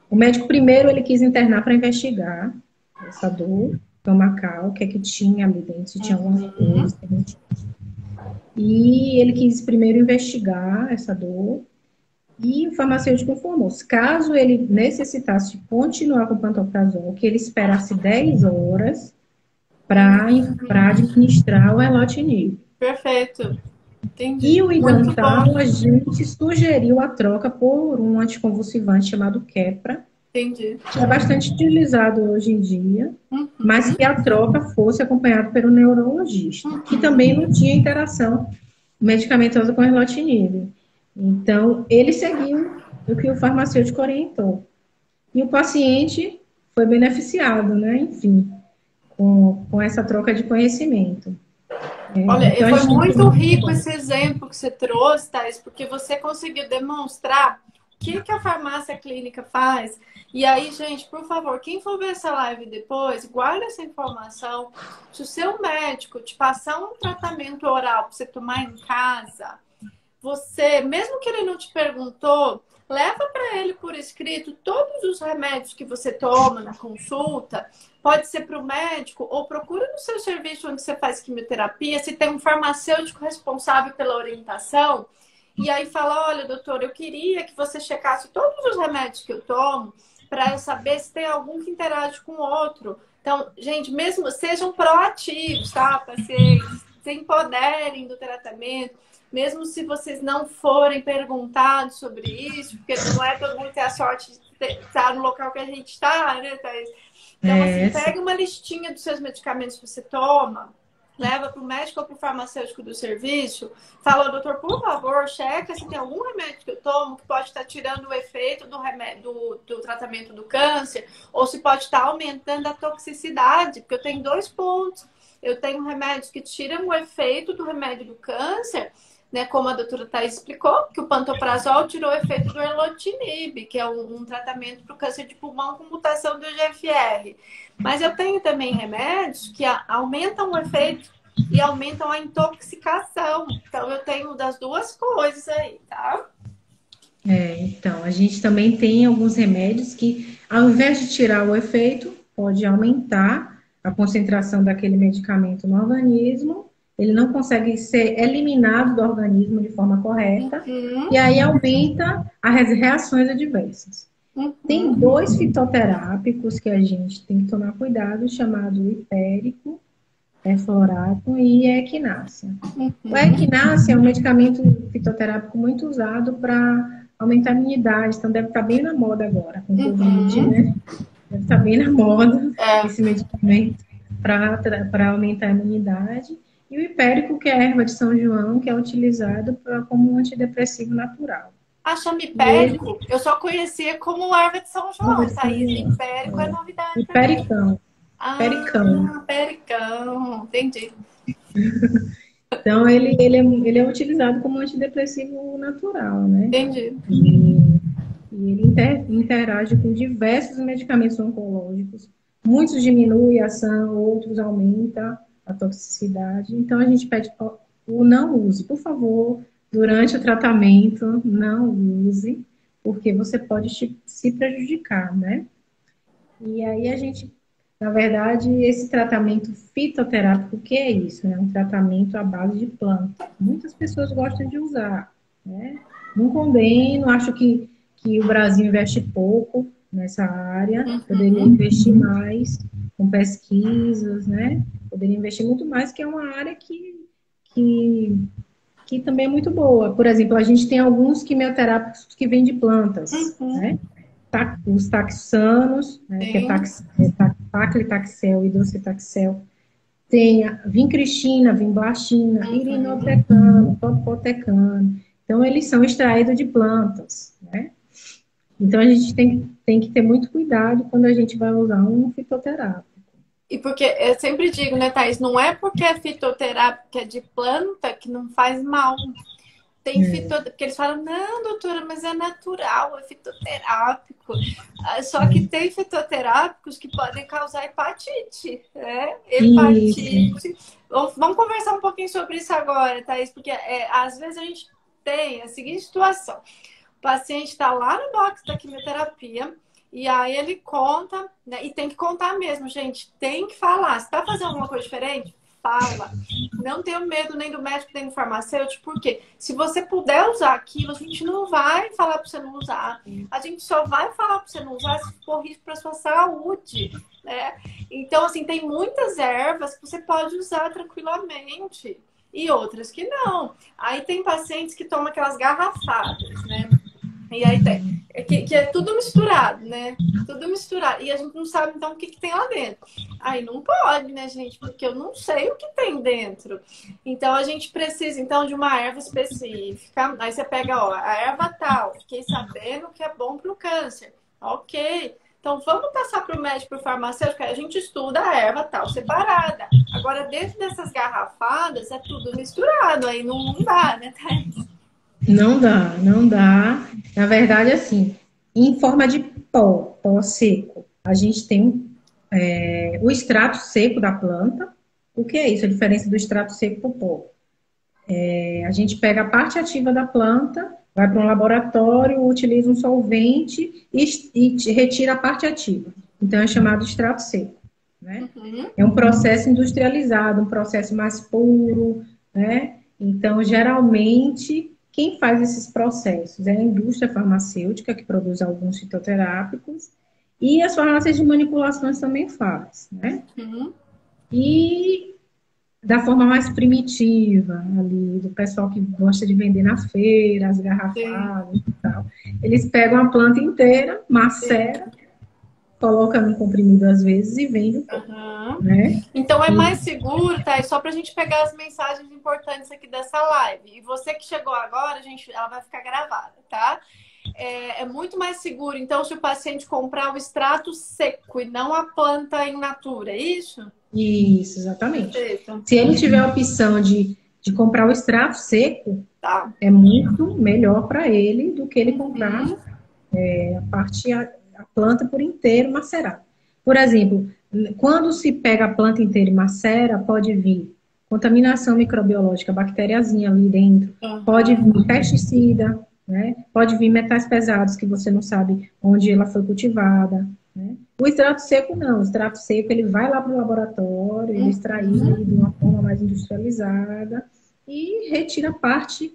O médico primeiro ele quis internar para investigar essa dor estomacal, o que é que tinha ali dentro, se tinha alguma coisa. E ele quis primeiro investigar essa dor. E o farmacêutico informou, caso ele necessitasse continuar com o pantoprazol, que ele esperasse 10 horas para administrar o erlotinib. Perfeito. Entendi. E o Idantal, a gente sugeriu a troca por um anticonvulsivante chamado Keppra, Entendi. que é bastante utilizado hoje em dia, mas que a troca fosse acompanhada pelo neurologista, que também não tinha interação medicamentosa com erlotinib. Então, ele seguiu o que o farmacêutico orientou. E o paciente foi beneficiado, né? Enfim, com essa troca de conhecimento. Olha, então, foi muito rico esse exemplo que você trouxe, Thais, porque você conseguiu demonstrar o que a farmácia clínica faz. E aí, gente, por favor, quem for ver essa live depois, guarda essa informação. Se o seu médico te passar um tratamento oral para você tomar em casa, você, mesmo que ele não te perguntou, leva para ele por escrito todos os remédios que você toma na consulta. Pode ser para o médico ou procura no seu serviço onde você faz quimioterapia, se tem um farmacêutico responsável pela orientação. E aí fala, olha, doutor, eu queria que você checasse todos os remédios que eu tomo para eu saber se tem algum que interage com o outro. Então, gente, mesmo sejam proativos, tá, pacientes? Se empoderem do tratamento. Mesmo se vocês não forem perguntados sobre isso, porque não é todo mundo ter a sorte de estar no local que a gente está, né, Thaís? Então, assim, pega uma listinha dos seus medicamentos que você toma, leva para o médico ou para o farmacêutico do serviço, fala, doutor, por favor, checa se tem algum remédio que eu tomo que pode estar tirando o efeito do remédio, do tratamento do câncer, ou se pode estar aumentando a toxicidade, porque eu tenho 2 pontos. Eu tenho remédios que tiram o efeito do remédio do câncer, né, como a doutora Thaís explicou, que o pantoprazol tirou o efeito do erlotinib, que é um tratamento para o câncer de pulmão com mutação do EGFR. Mas eu tenho também remédios que aumentam o efeito e aumentam a intoxicação. Então, eu tenho das duas coisas aí, tá? Então, a gente também tem alguns remédios que, ao invés de tirar o efeito, pode aumentar a concentração daquele medicamento no organismo ele não consegue ser eliminado do organismo de forma correta, Uhum. e aí aumenta as reações adversas. Tem Uhum. dois fitoterápicos que a gente tem que tomar cuidado, chamado hipérico, florato e equinácea. O Uhum. equinácea é um medicamento fitoterápico muito usado para aumentar a imunidade, então deve estar bem na moda agora, com o Covid, Uhum. né? Deve estar bem na moda É, esse medicamento para aumentar a imunidade. E o hipérico, que é a erva de São João, que é utilizado como um antidepressivo natural. a chama E ele, hipérico, eu só conhecia como erva de São erva João, de São Thaís. João, Hipérico é novidade para mim. hipericão, hipericão. Ah, pericão, entendi. Então, ele é utilizado como antidepressivo natural, né? Entendi. E, e ele interage com diversos medicamentos oncológicos. Muitos diminuem a ação, outros aumentam a toxicidade. Então, a gente pede o não use. Por favor, durante o tratamento, não use, porque você pode se prejudicar, né? E aí a gente, na verdade, esse tratamento fitoterápico, o que é isso? É um tratamento à base de planta. Muitas pessoas gostam de usar, né? Não condeno, acho que o Brasil investe pouco nessa área, poderia Uhum. investir mais com pesquisas, né? Poderia investir muito mais, que é uma área que, que também é muito boa. Por exemplo, a gente tem alguns quimioterápicos que vêm de plantas, Uhum. né? Os taxanos, né, que é Sim. paclitaxel e docetaxel. Tem a vincristina, vimblastina, Uhum. irinotecano, topotecano. Então, eles são extraídos de plantas, né? Então, a gente tem que ter muito cuidado quando a gente vai usar um fitoterápico. E porque eu sempre digo, né, Thaís, não é porque é fitoterápica é de planta que não faz mal. Tem porque eles falam, não, doutora, mas é natural, é fitoterápico. Só que tem fitoterápicos que podem causar hepatite, né? Isso, Hepatite. Vamos conversar um pouquinho sobre isso agora, Thaís, porque às vezes a gente tem a seguinte situação. O paciente está lá no box da quimioterapia e aí ele conta, né? E tem que contar mesmo, gente. Tem que falar. Se tá fazendo alguma coisa diferente, fala. Não tenho medo nem do médico nem do farmacêutico, porque se você puder usar aquilo, a gente não vai falar para você não usar. A gente só vai falar para você não usar se for risco para sua saúde, né? Então, assim, tem muitas ervas que você pode usar tranquilamente e outras que não. Aí tem pacientes que tomam aquelas garrafadas, né? E aí tem, que é tudo misturado, né? Tudo misturado. E a gente não sabe, então, o que tem lá dentro. Aí não pode, né, gente? Porque eu não sei o que tem dentro. Então, a gente precisa, então, de uma erva específica. Aí você pega, ó, a erva tal. Fiquei sabendo que é bom para o câncer. Ok. Então, vamos passar para o médico, para o farmacêutico. Aí a gente estuda a erva tal, separada. Agora, dentro dessas garrafadas, é tudo misturado. Aí não dá, né, Thaís? não dá, não dá. Na verdade, assim, em forma de pó seco, a gente tem o extrato seco da planta. O que é isso? A diferença do extrato seco para o pó. A gente pega a parte ativa da planta, vai para um laboratório, utiliza um solvente e retira a parte ativa. Então, é chamado extrato seco, né? Uhum. É um processo industrializado, um processo mais puro, né? Então, geralmente, quem faz esses processos é a indústria farmacêutica, que produz alguns fitoterápicos, e as farmácias de manipulações também faz, né? Uhum. E da forma mais primitiva, ali, do pessoal que gosta de vender na feira, as Sim. garrafadas e tal. Eles pegam a planta inteira, macera, colocam no comprimido às vezes e vendem um pouco, Uhum. né? Então é E mais seguro, tá? É só pra gente pegar as mensagens importantes aqui dessa live. E você que chegou agora, gente, ela vai ficar gravada, tá? É muito mais seguro, então, se o paciente comprar o extrato seco e não a planta in natura, é isso? isso, exatamente. Perfeito. Se ele tiver a opção de comprar o extrato seco, Tá. é muito melhor para ele do que ele comprar Uhum. a planta por inteiro macerada. Por exemplo, quando se pega a planta inteira e macera, pode vir contaminação microbiológica, bactériazinha ali dentro, pode Uhum. vir pesticida, né? Pode vir metais pesados que você não sabe onde ela foi cultivada. né? O extrato seco não. O extrato seco ele vai lá para o laboratório, ele é extraído de uma forma mais industrializada e retira a parte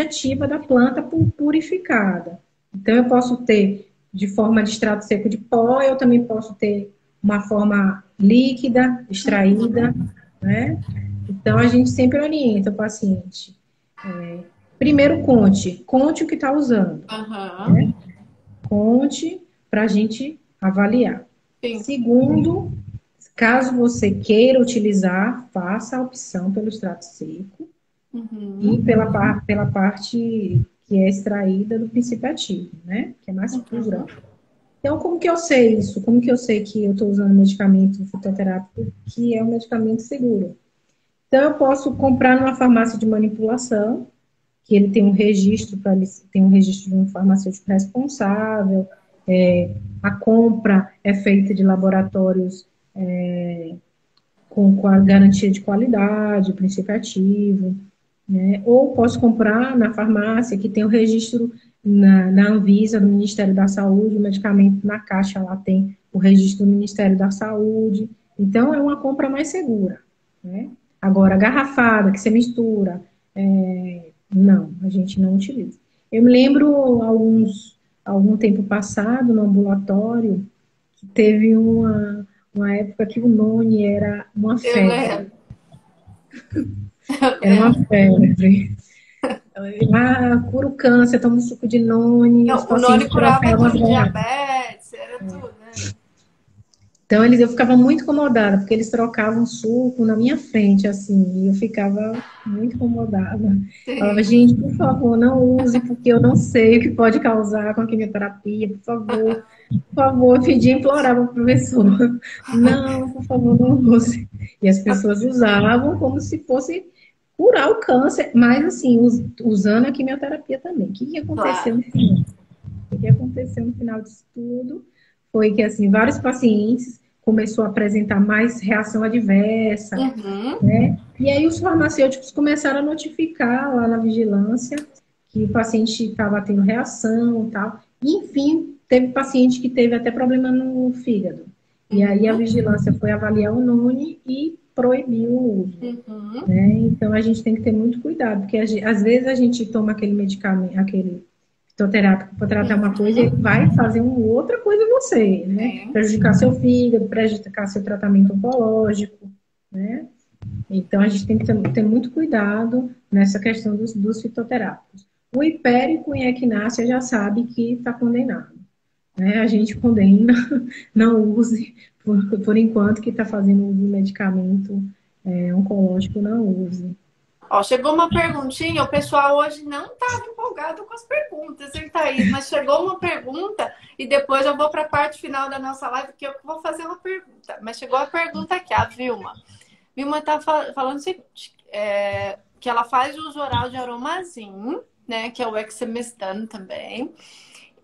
ativa da planta purificada. Então, eu posso ter de forma de extrato seco de pó, eu também posso ter uma forma líquida, extraída, né? Então, a gente sempre orienta o paciente. Primeiro, conte o que está usando, né? Conte para a gente avaliar. Sim. Segundo, caso você queira utilizar, faça a opção pelo extrato seco e pela parte que é extraída do princípio ativo, né? Que é mais pura. Então, como que eu sei isso? Como que eu sei que eu estou usando medicamento fitoterápico que é um medicamento seguro? Então, eu posso comprar numa farmácia de manipulação, que ele tem um registro tem um registro de um farmacêutico responsável, a compra é feita de laboratórios com a garantia de qualidade, princípio ativo, né? Ou posso comprar na farmácia, que tem o registro na Anvisa, do Ministério da Saúde, o medicamento na caixa lá tem o registro do Ministério da Saúde. Então, é uma compra mais segura, né? Agora, garrafada, que você mistura, não, a gente não utiliza. Eu me lembro, algum tempo passado, no ambulatório, que teve uma época que o Noni era uma febre. Era uma febre. Cura o câncer, toma um suco de Noni. Não, o Noni curava tudo, diabetes, era tudo, né? Então, eu ficava muito incomodada, porque eles trocavam suco na minha frente, assim, e eu ficava muito incomodada. Falava, gente, por favor, não use, porque eu não sei o que pode causar com a quimioterapia, por favor, eu pedia, implorava para o professor, não, por favor, não use. E as pessoas usavam como se fosse curar o câncer, mas, assim, usando a quimioterapia também. O que aconteceu no final? O que aconteceu no final disso tudo? Foi que, assim, vários pacientes começou a apresentar mais reação adversa, né? E aí os farmacêuticos começaram a notificar lá na vigilância que o paciente estava tendo reação e tal. E, enfim, teve paciente que teve até problema no fígado. E aí a vigilância foi avaliar o Noni e proibiu o uso. Né? Então, a gente tem que ter muito cuidado, porque às vezes a gente toma aquele medicamento, aquele fitoterápico para tratar uma coisa, ele vai fazer uma outra coisa em você, né? Prejudicar seu fígado, prejudicar seu tratamento oncológico, né? Então, a gente tem que ter muito cuidado nessa questão dos fitoterápicos. O hipérico em equinácea já sabe que está condenado, né? A gente condena, não use, por enquanto que está fazendo uso do medicamento oncológico, não use. Ó, chegou uma perguntinha, o pessoal hoje não estava empolgado com as perguntas, hein, Thaís? Mas chegou uma pergunta e depois eu vou para a parte final da nossa live, que eu vou fazer uma pergunta. Mas chegou a pergunta aqui, a Vilma. Vilma está falando o seguinte, que ela faz uso oral de Aromazin, né, que é o Exemestane também,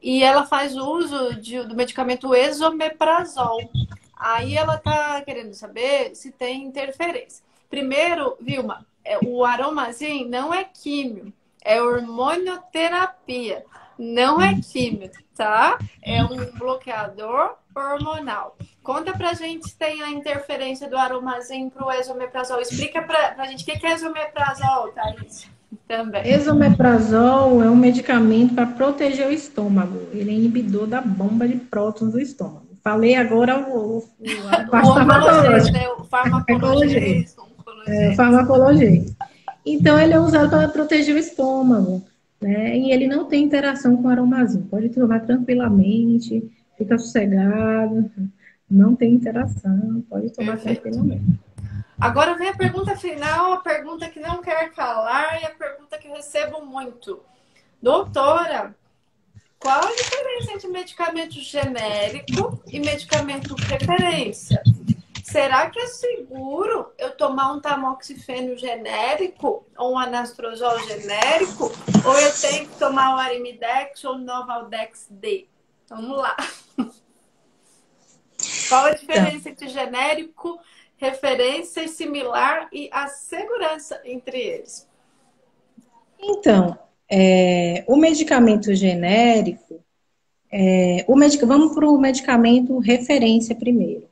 e ela faz uso do medicamento Esomeprazol. Aí ela está querendo saber se tem interferência. Primeiro, Vilma, o Aromazin não é químio, é hormonioterapia, não é químio, tá? É um bloqueador hormonal. Conta pra gente se tem a interferência do Aromazin pro Esomeprazol. Explica pra gente o que é Esomeprazol, Thaís. Também. Esomeprazol é um medicamento para proteger o estômago. Ele é inibidor da bomba de prótons do estômago. Falei agora a parte farmacológica. Né? O farmacologista. Farmacologia. Então, ele é usado para proteger o estômago, né? E ele não tem interação com o Aromazin. Pode tomar tranquilamente, fica sossegado, não tem interação, pode tomar tranquilamente. Agora vem a pergunta final, a pergunta que não quer calar e a pergunta que eu recebo muito. Doutora, qual a diferença entre medicamento genérico e medicamento referência? Será que é seguro eu tomar um tamoxifeno genérico ou um anastrozol genérico? Ou eu tenho que tomar o Arimidex ou o Novaldex D? Vamos lá. Qual a diferença entre genérico, referência e similar e a segurança entre eles? Então, o medicamento genérico, Vamos para o medicamento referência primeiro.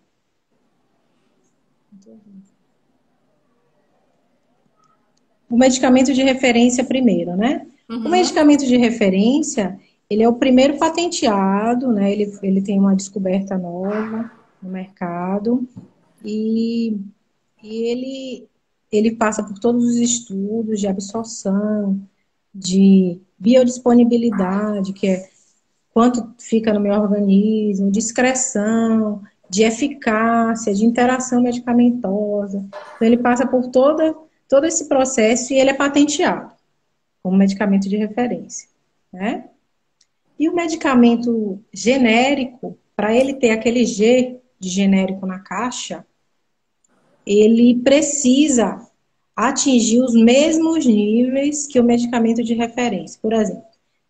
O medicamento de referência primeiro, né? O Uhum. medicamento de referência, ele é o primeiro patenteado, né? Ele tem uma descoberta nova no mercado e, ele passa por todos os estudos de absorção, de biodisponibilidade, que é quanto fica no meu organismo, de excreção, de eficácia, de interação medicamentosa. Então, ele passa por todo esse processo e ele é patenteado como medicamento de referência, né? E o medicamento genérico, para ele ter aquele G de genérico na caixa, ele precisa atingir os mesmos níveis que o medicamento de referência. Por exemplo,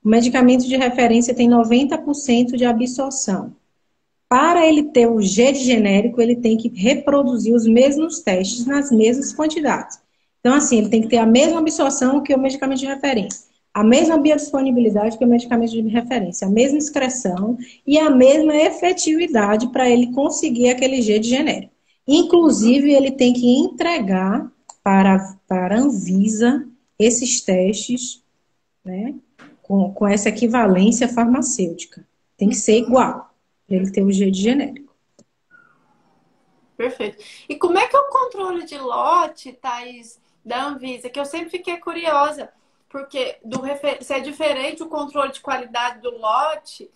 o medicamento de referência tem 90% de absorção. Para ele ter o G de genérico, ele tem que reproduzir os mesmos testes nas mesmas quantidades. Então, assim, ele tem que ter a mesma absorção que o medicamento de referência, a mesma biodisponibilidade que o medicamento de referência, a mesma excreção e a mesma efetividade para ele conseguir aquele G de genérico. Inclusive, ele tem que entregar para a Anvisa esses testes, né, com essa equivalência farmacêutica. Tem que ser igual, para ele ter o G de genérico. Perfeito. E como é que é o controle de lote, Thaís, da Anvisa? Que eu sempre fiquei curiosa, porque se é diferente o controle de qualidade do lote,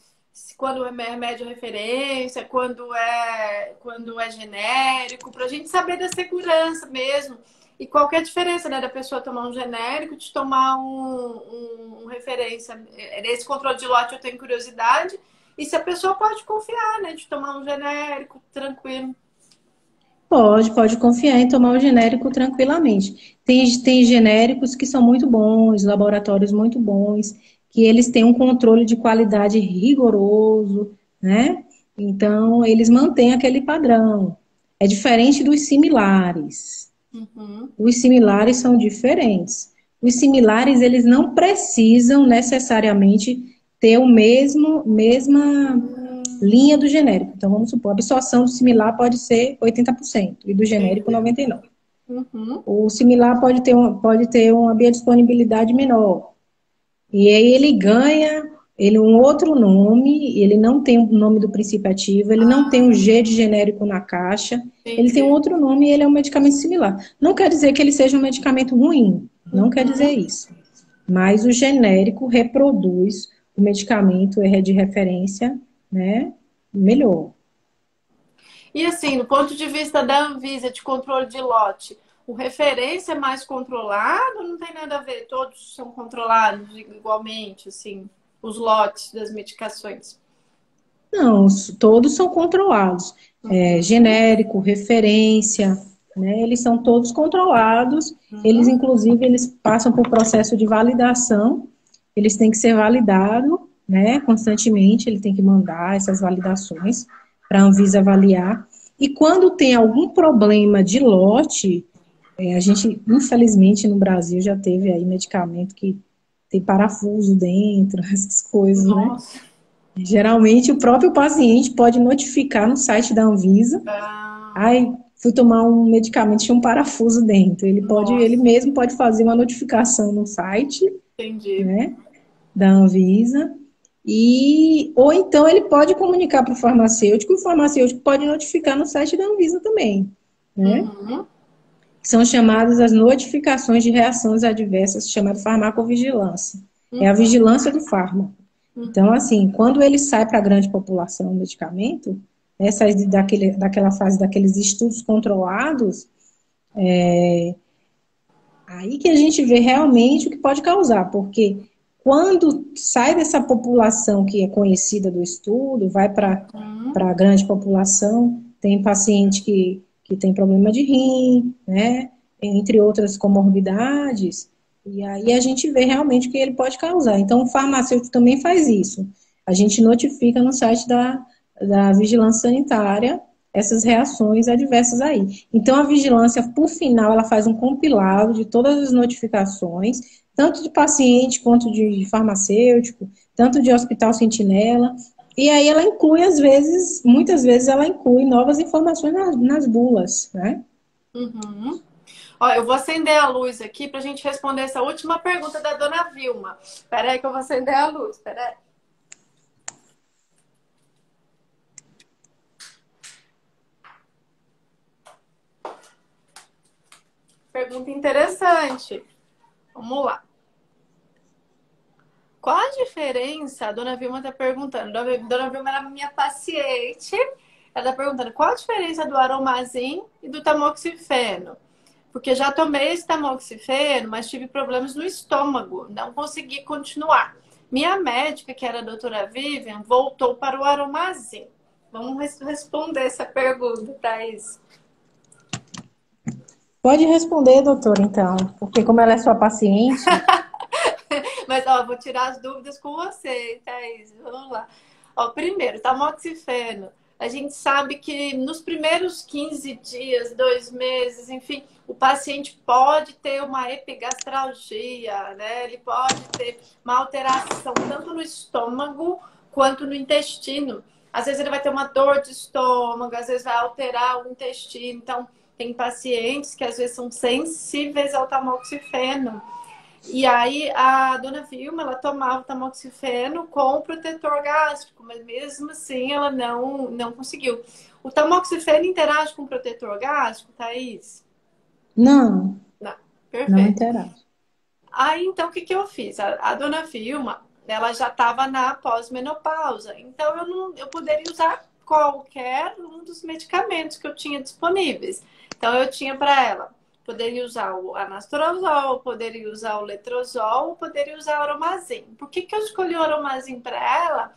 quando é remédio referência, quando é genérico, para a gente saber da segurança mesmo. E qual que é a diferença, né, da pessoa tomar um genérico de tomar um referência? Esse controle de lote eu tenho curiosidade. E se a pessoa pode confiar, né, de tomar um genérico tranquilo. Pode confiar em tomar o genérico tranquilamente. Tem genéricos que são muito bons, laboratórios muito bons, que eles têm um controle de qualidade rigoroso, né? Então, eles mantêm aquele padrão. É diferente dos similares. Uhum. Os similares são diferentes. Os similares, eles não precisam necessariamente ter o mesma linha do genérico. Então, vamos supor, a absorção do similar pode ser 80% e do genérico Entendi. 99%. Uhum. O similar pode ter uma biodisponibilidade menor. E aí ele ganha um outro nome, ele não tem o nome do princípio ativo, ele não tem um G de genérico na caixa, ele tem um Entendi. outro nome e ele é um medicamento similar. Não quer dizer que ele seja um medicamento ruim, não quer dizer Uhum. isso. Mas o genérico reproduz o medicamento é de referência, né, melhor. E assim, do ponto de vista da Anvisa de controle de lote, o referência é mais controlado? Não tem nada a ver, todos são controlados igualmente, assim, os lotes das medicações. Não, todos são controlados. Uhum. Genérico, referência, né? Eles são todos controlados. Eles, Uhum. inclusive, eles passam por processo de validação. Eles têm que ser validados, né? Constantemente, ele tem que mandar essas validações para a Anvisa avaliar. E quando tem algum problema de lote, a gente, infelizmente, no Brasil já teve aí medicamento que tem parafuso dentro, essas coisas, né? Nossa. Geralmente, o próprio paciente pode notificar no site da Anvisa. Ah, Ai, fui tomar um medicamento, tinha um parafuso dentro. Ele nossa, mesmo pode fazer uma notificação no site, entendi. né, da Anvisa. Ou então ele pode comunicar para o farmacêutico pode notificar no site da Anvisa também, né? Uhum. São chamadas as notificações de reações adversas, chamada farmacovigilância. É a Uhum. vigilância do fármaco. Então, Uhum. assim, quando ele sai para a grande população o medicamento, daquela fase daqueles estudos controlados, aí que a gente vê realmente o que pode causar, porque quando sai dessa população que é conhecida do estudo, vai para Uhum. a grande população, tem paciente que tem problema de rim, né? Entre outras comorbidades, e aí a gente vê realmente o que ele pode causar. Então, o farmacêutico também faz isso. A gente notifica no site da Vigilância Sanitária essas reações adversas aí. Então, a vigilância, por final, ela faz um compilado de todas as notificações, tanto de paciente quanto de farmacêutico, tanto de hospital sentinela, E aí ela inclui, às vezes, muitas vezes ela inclui novas informações nas bulas, né? Uhum. Ó, eu vou acender a luz aqui para a gente responder essa última pergunta da dona Vilma. Espera aí que eu vou acender a luz. Espera aí. Pergunta interessante. Vamos lá. Qual a diferença? A dona Vilma está perguntando. Dona Vilma era minha paciente. Ela está perguntando qual a diferença do aromazin e do tamoxifeno. Porque já tomei esse tamoxifeno, mas tive problemas no estômago. Não consegui continuar. Minha médica, que era a doutora Vivian, voltou para o aromazin. Vamos responder essa pergunta, Thaís. Pode responder, doutora, então, porque como ela é sua paciente, Mas, ó, vou tirar as dúvidas com você, Thaís. Vamos lá. Ó, primeiro, tamoxifeno. A gente sabe que nos primeiros 15 dias, 2 meses, enfim, o paciente pode ter uma epigastralgia, né? Ele pode ter uma alteração tanto no estômago quanto no intestino. Às vezes ele vai ter uma dor de estômago, às vezes vai alterar o intestino. Então, tem pacientes que às vezes são sensíveis ao tamoxifeno. E aí a dona Vilma, ela tomava o tamoxifeno com protetor gástrico, mas mesmo assim ela não conseguiu. O tamoxifeno interage com o protetor gástrico, Thaís? não, Não. não Perfeito. interage. Aí então o que que eu fiz? A dona Vilma, ela já estava na pós-menopausa, então eu poderia usar qualquer um dos medicamentos que eu tinha disponíveis. Então eu tinha para ela, poderia usar o anastrozol, poderia usar o letrozol, poderia usar o aromazin. Por que que eu escolhi o aromazin para ela?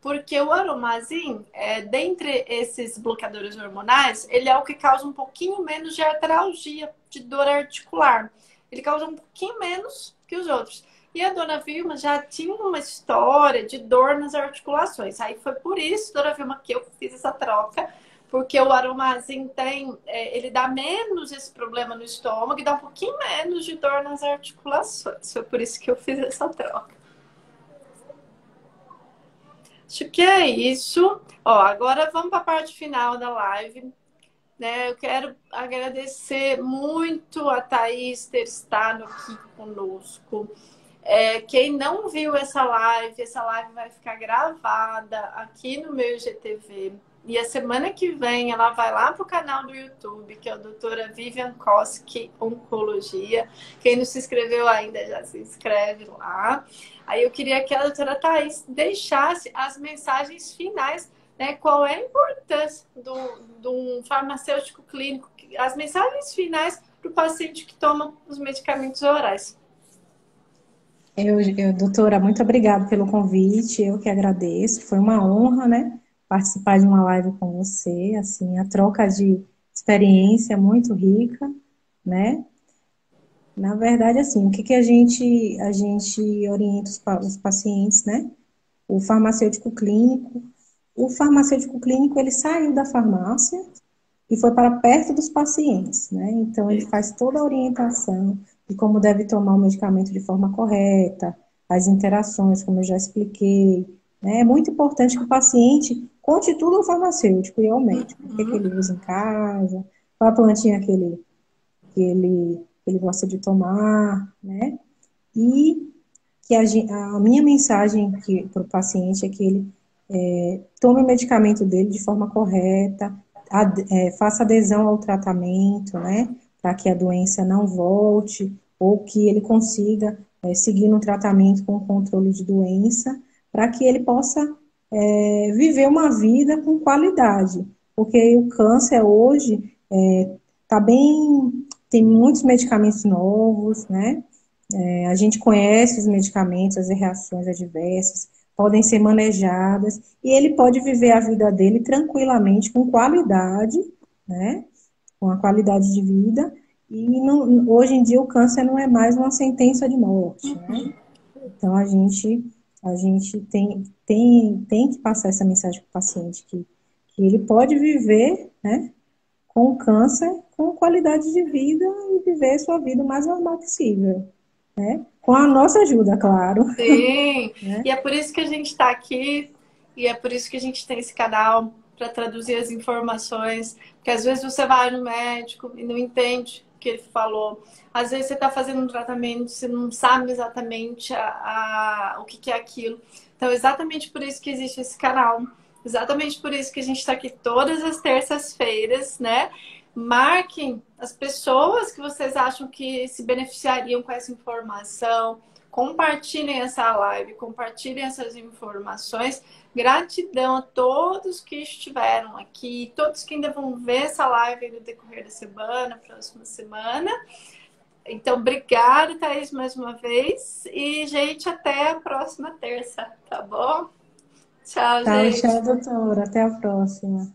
Porque o aromazin, dentre esses bloqueadores hormonais, ele é o que causa um pouquinho menos de artralgia, de dor articular. Ele causa um pouquinho menos que os outros. E a dona Vilma já tinha uma história de dor nas articulações. Aí foi por isso, dona Vilma, que eu fiz essa troca, porque o aromazin tem, ele dá menos esse problema no estômago e dá um pouquinho menos de dor nas articulações. Foi por isso que eu fiz essa troca. Acho que é isso. Ó, agora vamos para a parte final da live. Né? Eu quero agradecer muito a Thaís ter estado aqui conosco. Quem não viu essa live vai ficar gravada aqui no meu IGTV. E a semana que vem ela vai lá pro canal do YouTube, que é a doutora Vivian Koski Oncologia. Quem não se inscreveu ainda já se inscreve lá. Aí eu queria que a doutora Thaís deixasse as mensagens finais, né? Qual é a importância do um farmacêutico clínico, as mensagens finais para o paciente que toma os medicamentos orais. Doutora, muito obrigada pelo convite, eu que agradeço. Foi uma honra, né, participar de uma live com você, assim, a troca de experiência é muito rica, né? Na verdade, assim, o que que a gente orienta os pacientes, né? O farmacêutico clínico, ele saiu da farmácia e foi para perto dos pacientes, né? Então, ele faz toda a orientação de como deve tomar o medicamento de forma correta, as interações, como eu já expliquei, né? É muito importante que o paciente conte tudo ao farmacêutico e ao médico. O que é que ele usa em casa, qual a plantinha que ele gosta de tomar, né? E que a minha mensagem para o paciente é que ele tome o medicamento dele de forma correta, faça adesão ao tratamento, né, para que a doença não volte, ou que ele consiga seguir no tratamento com controle de doença, para que ele possa viver uma vida com qualidade, porque o câncer hoje tá bem, tem muitos medicamentos novos, né, a gente conhece os medicamentos, as reações adversas, podem ser manejadas, e ele pode viver a vida dele tranquilamente, com qualidade, né? Com a qualidade de vida, e hoje em dia o câncer não é mais uma sentença de morte, né? Então a gente tem que passar essa mensagem para o paciente, que ele pode viver, né, com o câncer, com qualidade de vida e viver sua vida o mais normal possível, né? Com a nossa ajuda, claro. Sim, Né? e é por isso que a gente está aqui, E é por isso que a gente tem esse canal para traduzir as informações. Porque às vezes você vai no médico e não entende o que ele falou. Às vezes você está fazendo um tratamento, você não sabe exatamente o que, que é aquilo. Então, exatamente por isso que existe esse canal. Exatamente por isso que a gente está aqui todas as terças-feiras, né? Marquem as pessoas que vocês acham que se beneficiariam com essa informação. Compartilhem essa live, compartilhem essas informações. Gratidão a todos que estiveram aqui, todos que ainda vão ver essa live no decorrer da semana, próxima semana. Então, obrigada, Thaís, mais uma vez. E, gente, até a próxima terça, tá bom? Tchau, Tchau, gente. tchau, doutora. Até a próxima.